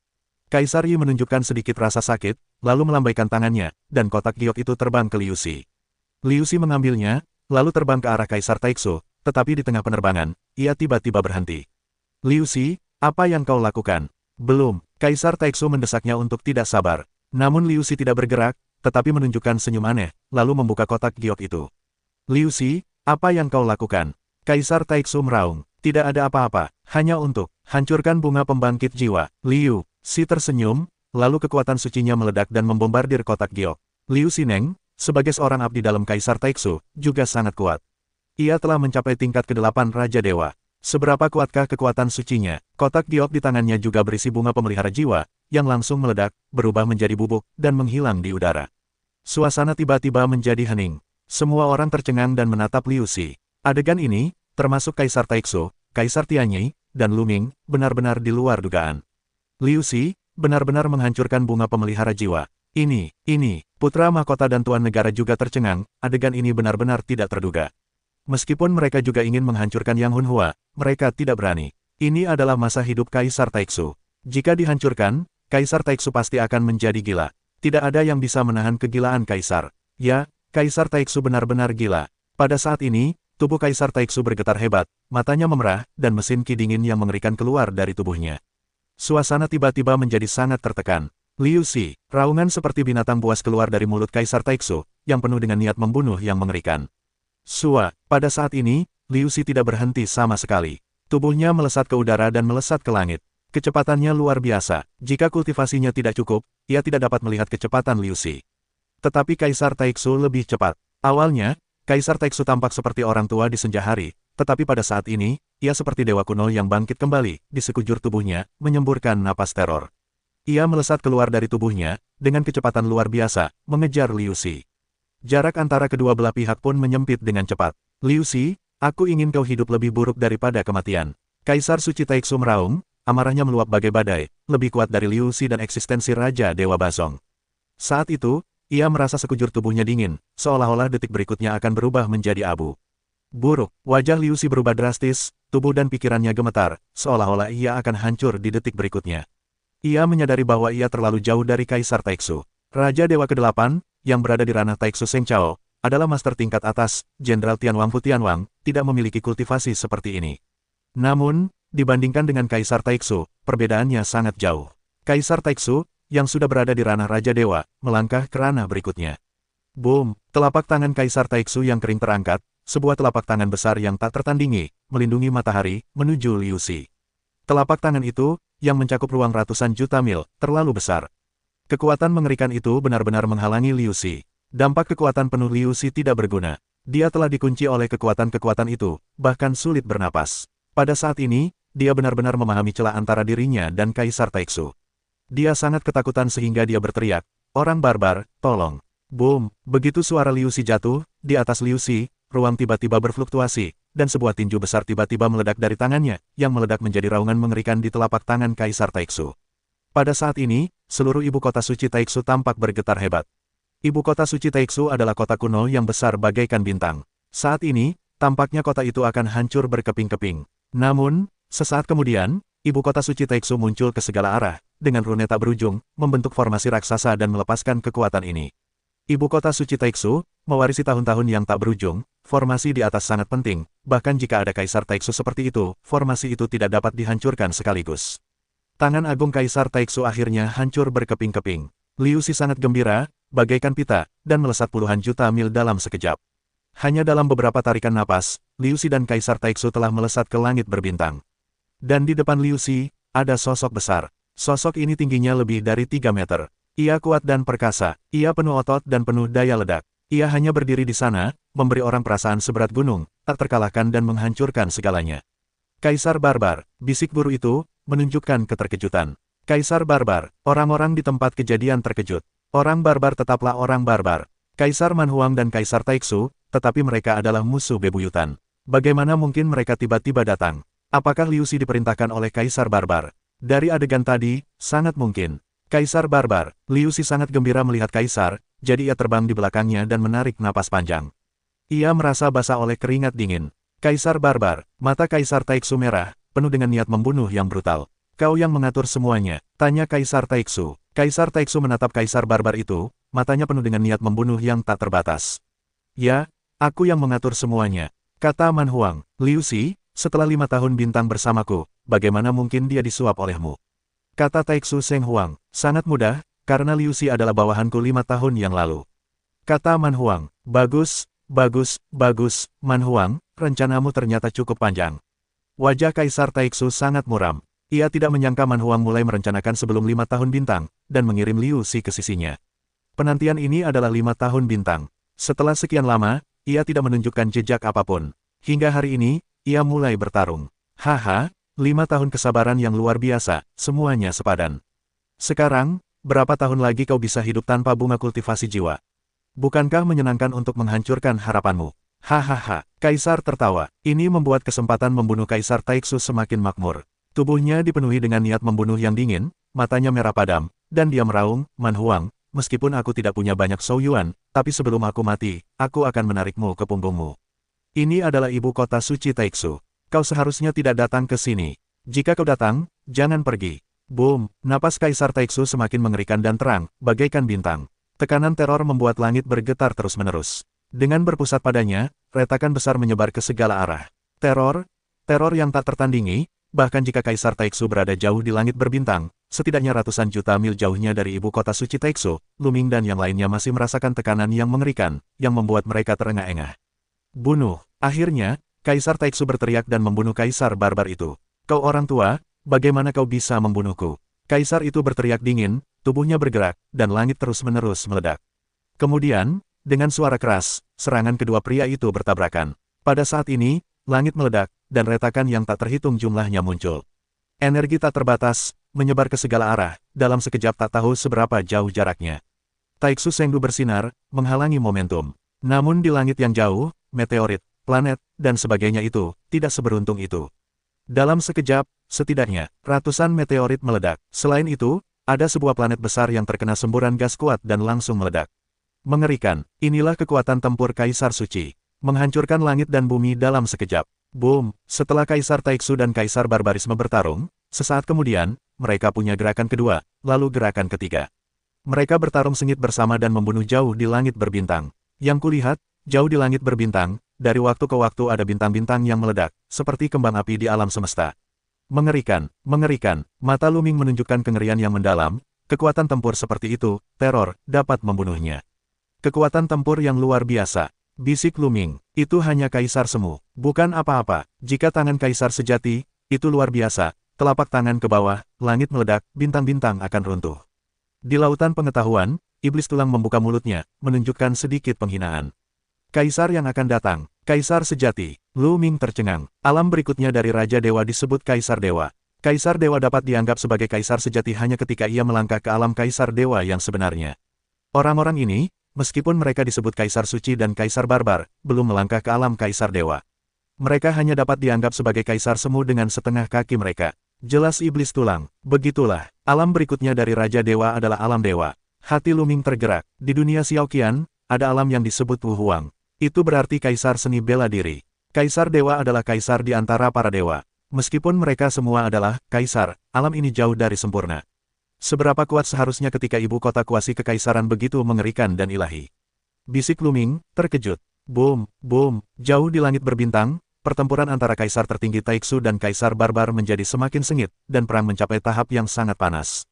Kaisar Yi menunjukkan sedikit rasa sakit, lalu melambaikan tangannya, dan kotak giok itu terbang ke Liu Xi. Liu Xi mengambilnya, lalu terbang ke arah Kaisar Taiksu, tetapi di tengah penerbangan, ia tiba-tiba berhenti. Liu Xi, apa yang kau lakukan? Belum, Kaisar Taiksu mendesaknya untuk tidak sabar. Namun Liu Xi tidak bergerak, tetapi menunjukkan senyum aneh, lalu membuka kotak giok itu. Liu Xi, apa yang kau lakukan? Kaisar Taiksu meraung, tidak ada apa-apa, hanya untuk hancurkan bunga pembangkit jiwa. Liu Xi tersenyum, lalu kekuatan sucinya meledak dan membombardir kotak giok. Liu Xineng, sebagai seorang abdi dalam Kaisar Taiksu, juga sangat kuat. Ia telah mencapai tingkat ke-8 Raja Dewa. Seberapa kuatkah kekuatan sucinya? Kotak giok di tangannya juga berisi bunga pemelihara jiwa, yang langsung meledak, berubah menjadi bubuk, dan menghilang di udara. Suasana tiba-tiba menjadi hening. Semua orang tercengang dan menatap Liu Xi. Adegan ini, termasuk Kaisar Taiksu, Kaisar Tianyi, dan Lu Ming, benar-benar di luar dugaan. Liu Xi, benar-benar menghancurkan bunga pemelihara jiwa. Ini, putra mahkota dan tuan negara juga tercengang, adegan ini benar-benar tidak terduga. Meskipun mereka juga ingin menghancurkan Yang Hun Hua, mereka tidak berani. Ini adalah masa hidup Kaisar Taiksu. Jika dihancurkan, Kaisar Taiksu pasti akan menjadi gila. Tidak ada yang bisa menahan kegilaan Kaisar. Ya, Kaisar Taiksu benar-benar gila. Pada saat ini, tubuh Kaisar Taiksu bergetar hebat, matanya memerah, dan mesin ki dingin yang mengerikan keluar dari tubuhnya. Suasana tiba-tiba menjadi sangat tertekan. Liu Xi, raungan seperti binatang buas keluar dari mulut Kaisar Taiksu, yang penuh dengan niat membunuh yang mengerikan. Pada saat ini, Liu Xi tidak berhenti sama sekali. Tubuhnya melesat ke udara dan melesat ke langit. Kecepatannya luar biasa. Jika kultivasinya tidak cukup, ia tidak dapat melihat kecepatan Liu Xi. Tetapi Kaisar Taiksu lebih cepat. Awalnya, Kaisar Taiksu tampak seperti orang tua di senja hari, tetapi pada saat ini, ia seperti dewa kuno yang bangkit kembali, di sekujur tubuhnya, menyemburkan napas teror. Ia melesat keluar dari tubuhnya, dengan kecepatan luar biasa, mengejar Liu Xi. Jarak antara kedua belah pihak pun menyempit dengan cepat. Liu Xi, aku ingin kau hidup lebih buruk daripada kematian. Kaisar Suci Taiksu meraung, amarahnya meluap bagai badai, lebih kuat dari Liu Xi dan eksistensi Raja Dewa Basong. Saat itu, ia merasa sekujur tubuhnya dingin, seolah-olah detik berikutnya akan berubah menjadi abu. Buruk, wajah Liu Xi berubah drastis, tubuh dan pikirannya gemetar, seolah-olah ia akan hancur di detik berikutnya. Ia menyadari bahwa ia terlalu jauh dari Kaisar Taiksu. Raja Dewa ke-8, yang berada di ranah Taiksu Seng Chao, adalah master tingkat atas, Jenderal Tianwang Fu Tianwang, tidak memiliki kultivasi seperti ini. Namun, dibandingkan dengan Kaisar Taiksu, perbedaannya sangat jauh. Kaisar Taiksu, yang sudah berada di ranah Raja Dewa, melangkah ke ranah berikutnya. Boom! Telapak tangan Kaisar Taiksu yang kering terangkat, sebuah telapak tangan besar yang tak tertandingi, melindungi matahari, menuju Liu Xi. Telapak tangan itu, yang mencakup ruang ratusan juta mil, terlalu besar. Kekuatan mengerikan itu benar-benar menghalangi Liu Xi. Dampak kekuatan penuh Liu Xi tidak berguna. Dia telah dikunci oleh kekuatan-kekuatan itu, bahkan sulit bernapas. Pada saat ini, dia benar-benar memahami celah antara dirinya dan Kaisar Taiksu. Dia sangat ketakutan sehingga dia berteriak, "Orang barbar, tolong!" Boom! Begitu suara Liu Xi jatuh, di atas Liu Xi, ruang tiba-tiba berfluktuasi, dan sebuah tinju besar tiba-tiba meledak dari tangannya, yang meledak menjadi raungan mengerikan di telapak tangan Kaisar Taiksu. Pada saat ini, seluruh ibu kota suci Taiksu tampak bergetar hebat. Ibu kota suci Taiksu adalah kota kuno yang besar bagaikan bintang. Saat ini, tampaknya kota itu akan hancur berkeping-keping. Namun, sesaat kemudian, ibu kota suci Taiksu muncul ke segala arah, dengan rune tak berujung, membentuk formasi raksasa dan melepaskan kekuatan ini. Ibu kota suci Taiksu, mewarisi tahun-tahun yang tak berujung, formasi di atas sangat penting, bahkan jika ada Kaisar Taiksu seperti itu, formasi itu tidak dapat dihancurkan sekaligus. Tangan agung Kaisar Taiksu akhirnya hancur berkeping-keping. Liu Xi sangat gembira, bagaikan pita, dan melesat puluhan juta mil dalam sekejap. Hanya dalam beberapa tarikan napas, Liu Xi dan Kaisar Taiksu telah melesat ke langit berbintang. Dan di depan Liu Xi, ada sosok besar. Sosok ini tingginya lebih dari 3 meter. Ia kuat dan perkasa, ia penuh otot dan penuh daya ledak. Ia hanya berdiri di sana, memberi orang perasaan seberat gunung, tak terkalahkan dan menghancurkan segalanya. Kaisar Barbar, bisik guru itu, menunjukkan keterkejutan. Kaisar Barbar, orang-orang di tempat kejadian terkejut. Orang barbar tetaplah orang barbar. Kaisar Manhuang dan Kaisar Taiksu, tetapi mereka adalah musuh bebuyutan. Bagaimana mungkin mereka tiba-tiba datang? Apakah Liu Xi diperintahkan oleh Kaisar Barbar? Dari adegan tadi, sangat mungkin. Kaisar Barbar, Liu Xi sangat gembira melihat Kaisar, jadi ia terbang di belakangnya dan menarik napas panjang. Ia merasa basah oleh keringat dingin. Kaisar Barbar, mata Kaisar Taiksu merah, penuh dengan niat membunuh yang brutal. Kau yang mengatur semuanya, tanya Kaisar Taiksu. Kaisar Taiksu menatap Kaisar Barbar itu, matanya penuh dengan niat membunuh yang tak terbatas. Ya, aku yang mengatur semuanya, kata Manhuang. Liu Xi, setelah 5 tahun bintang bersamaku, bagaimana mungkin dia disuap olehmu? Kata Taiksu Seng Huang, sangat mudah, karena Liu Xi adalah bawahanku 5 tahun yang lalu. Kata Manhuang, bagus, bagus, bagus, Manhuang, rencanamu ternyata cukup panjang. Wajah Kaisar Taiksu sangat muram. Ia tidak menyangka Manhuang mulai merencanakan sebelum 5 tahun bintang, dan mengirim Liu Xi ke sisinya. Penantian ini adalah 5 tahun bintang. Setelah sekian lama, ia tidak menunjukkan jejak apapun. Hingga hari ini, ia mulai bertarung. Haha, 5 tahun kesabaran yang luar biasa, semuanya sepadan. Sekarang, berapa tahun lagi kau bisa hidup tanpa bunga kultivasi jiwa? Bukankah menyenangkan untuk menghancurkan harapanmu? Hahaha, Kaisar tertawa. Ini membuat kesempatan membunuh Kaisar Taiksu semakin makmur. Tubuhnya dipenuhi dengan niat membunuh yang dingin, matanya merah padam, dan dia meraung, Manhuang, meskipun aku tidak punya banyak souyuan, tapi sebelum aku mati, aku akan menarikmu ke punggungmu. Ini adalah ibu kota suci Taiksu. Kau seharusnya tidak datang ke sini. Jika kau datang, jangan pergi. Boom, napas Kaisar Taixu semakin mengerikan dan terang, bagaikan bintang. Tekanan teror membuat langit bergetar terus-menerus. Dengan berpusat padanya, retakan besar menyebar ke segala arah. Teror yang tak tertandingi, bahkan jika Kaisar Taixu berada jauh di langit berbintang, setidaknya ratusan juta mil jauhnya dari ibu kota suci Taixu, Luming dan yang lainnya masih merasakan tekanan yang mengerikan, yang membuat mereka terengah-engah. Bunuh! Akhirnya, Kaisar Taixu berteriak dan membunuh Kaisar Barbar itu. Kau orang tua, bagaimana kau bisa membunuhku? Kaisar itu berteriak dingin, tubuhnya bergerak, dan langit terus-menerus meledak. Kemudian, dengan suara keras, serangan kedua pria itu bertabrakan. Pada saat ini, langit meledak, dan retakan yang tak terhitung jumlahnya muncul. Energi tak terbatas, menyebar ke segala arah, dalam sekejap tak tahu seberapa jauh jaraknya. Taixu Sengdu bersinar, menghalangi momentum. Namun di langit yang jauh, meteorit, planet, dan sebagainya itu, tidak seberuntung itu. Dalam sekejap, setidaknya, ratusan meteorit meledak. Selain itu, ada sebuah planet besar yang terkena semburan gas kuat dan langsung meledak. Mengerikan, inilah kekuatan tempur Kaisar Suci. Menghancurkan langit dan bumi dalam sekejap. Boom! Setelah Kaisar Taixu dan Kaisar Barbarisme bertarung, sesaat kemudian, mereka punya gerakan kedua, lalu gerakan ketiga. Mereka bertarung sengit bersama dan membunuh jauh di langit berbintang. Yang kulihat, jauh di langit berbintang, dari waktu ke waktu ada bintang-bintang yang meledak, seperti kembang api di alam semesta. Mengerikan, mengerikan, mata Luming menunjukkan kengerian yang mendalam, kekuatan tempur seperti itu, teror, dapat membunuhnya. Kekuatan tempur yang luar biasa. Bisik Luming, itu hanya Kaisar Semu, bukan apa-apa. Jika tangan Kaisar sejati, itu luar biasa, telapak tangan ke bawah, langit meledak, bintang-bintang akan runtuh. Di lautan pengetahuan, iblis tulang membuka mulutnya, menunjukkan sedikit penghinaan. Kaisar yang akan datang, Kaisar sejati, Luming tercengang. Alam berikutnya dari Raja Dewa disebut Kaisar Dewa. Kaisar Dewa dapat dianggap sebagai Kaisar sejati hanya ketika ia melangkah ke alam Kaisar Dewa yang sebenarnya. Orang-orang ini, meskipun mereka disebut Kaisar Suci dan Kaisar Barbar, belum melangkah ke alam Kaisar Dewa. Mereka hanya dapat dianggap sebagai Kaisar Semu dengan setengah kaki mereka. Jelas iblis tulang. Begitulah, alam berikutnya dari Raja Dewa adalah alam Dewa. Hati Luming tergerak. Di dunia Xiaoqian, ada alam yang disebut Wu Huang. Itu berarti Kaisar seni bela diri. Kaisar Dewa adalah Kaisar di antara para dewa. Meskipun mereka semua adalah Kaisar, alam ini jauh dari sempurna. Seberapa kuat seharusnya ketika ibu kota kuasi kekaisaran begitu mengerikan dan ilahi. Bisik Luming, terkejut. Boom, boom, jauh di langit berbintang, pertempuran antara Kaisar tertinggi Taixu dan Kaisar Barbar menjadi semakin sengit, dan perang mencapai tahap yang sangat panas.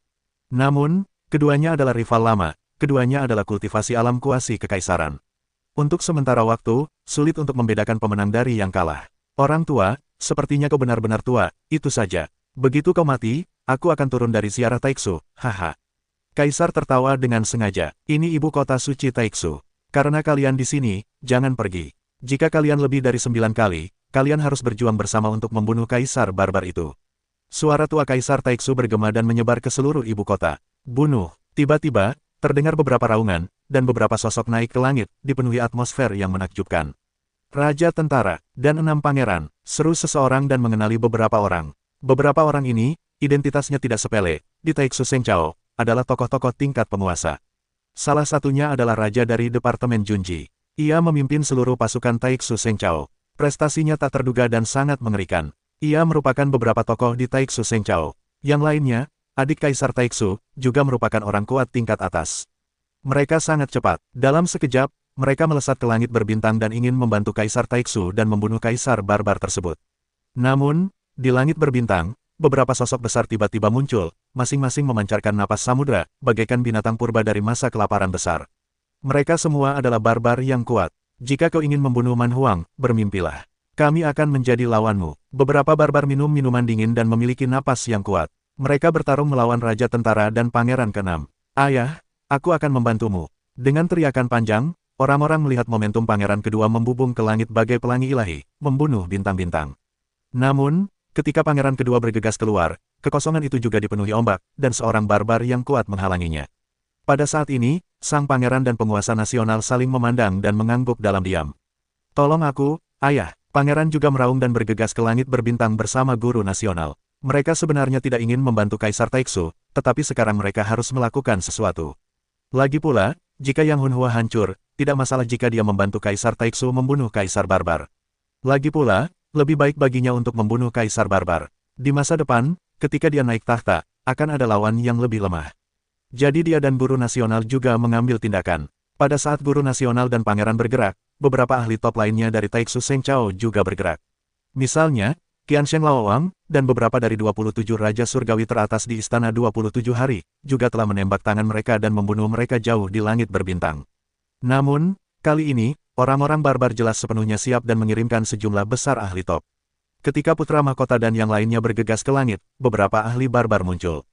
Namun, keduanya adalah rival lama, keduanya adalah kultivasi alam kuasi kekaisaran. Untuk sementara waktu, sulit untuk membedakan pemenang dari yang kalah. Orang tua, sepertinya kau benar-benar tua, itu saja. Begitu kau mati, aku akan turun dari ziarah Taixu, haha. Kaisar tertawa dengan sengaja. Ini ibu kota suci Taixu. Karena kalian di sini, jangan pergi. Jika kalian lebih dari 9 kali, kalian harus berjuang bersama untuk membunuh Kaisar Barbar itu. Suara tua Kaisar Taixu bergema dan menyebar ke seluruh ibu kota. Bunuh. Tiba-tiba, terdengar beberapa raungan, dan beberapa sosok naik ke langit, dipenuhi atmosfer yang menakjubkan. Raja tentara, dan 6 pangeran, seru seseorang dan mengenali beberapa orang. Beberapa orang ini, identitasnya tidak sepele, di Taixu Sengchao, adalah tokoh-tokoh tingkat penguasa. Salah satunya adalah Raja dari Departemen Junji. Ia memimpin seluruh pasukan Taixu Sengchao. Prestasinya tak terduga dan sangat mengerikan. Ia merupakan beberapa tokoh di Taixu Sengchao. Yang lainnya, adik Kaisar Taixu, juga merupakan orang kuat tingkat atas. Mereka sangat cepat. Dalam sekejap, mereka melesat ke langit berbintang dan ingin membantu Kaisar Taixu dan membunuh Kaisar Barbar tersebut. Namun, di langit berbintang, beberapa sosok besar tiba-tiba muncul, masing-masing memancarkan napas samudra, bagaikan binatang purba dari masa kelaparan besar. Mereka semua adalah barbar yang kuat. Jika kau ingin membunuh Man Huang, bermimpilah. Kami akan menjadi lawanmu. Beberapa barbar minum minuman dingin dan memiliki napas yang kuat. Mereka bertarung melawan Raja Tentara dan Pangeran ke-6. Ayah, aku akan membantumu. Dengan teriakan panjang, orang-orang melihat momentum Pangeran kedua membubung ke langit bagai pelangi ilahi, membunuh bintang-bintang. Namun, ketika Pangeran kedua bergegas keluar, kekosongan itu juga dipenuhi ombak, dan seorang barbar yang kuat menghalanginya. Pada saat ini, sang pangeran dan penguasa nasional saling memandang dan mengangguk dalam diam. Tolong aku, ayah. Pangeran juga meraung dan bergegas ke langit berbintang bersama guru nasional. Mereka sebenarnya tidak ingin membantu Kaisar Taixu, tetapi sekarang mereka harus melakukan sesuatu. Lagi pula, jika Yang Hunhua hancur, tidak masalah jika dia membantu Kaisar Taixu membunuh Kaisar Barbar. Lagi pula, lebih baik baginya untuk membunuh Kaisar Barbar. Di masa depan, ketika dia naik tahta, akan ada lawan yang lebih lemah. Jadi dia dan Guru Nasional juga mengambil tindakan. Pada saat Guru Nasional dan Pangeran bergerak, beberapa ahli top lainnya dari Taiksu Seng Chao juga bergerak. Misalnya, Qiansheng Laowang, dan beberapa dari 27 Raja Surgawi teratas di Istana 27 Hari, juga telah menembak tangan mereka dan membunuh mereka jauh di langit berbintang. Namun, kali ini, orang-orang barbar jelas sepenuhnya siap dan mengirimkan sejumlah besar ahli top. Ketika Putra Mahkota dan yang lainnya bergegas ke langit, beberapa ahli barbar muncul.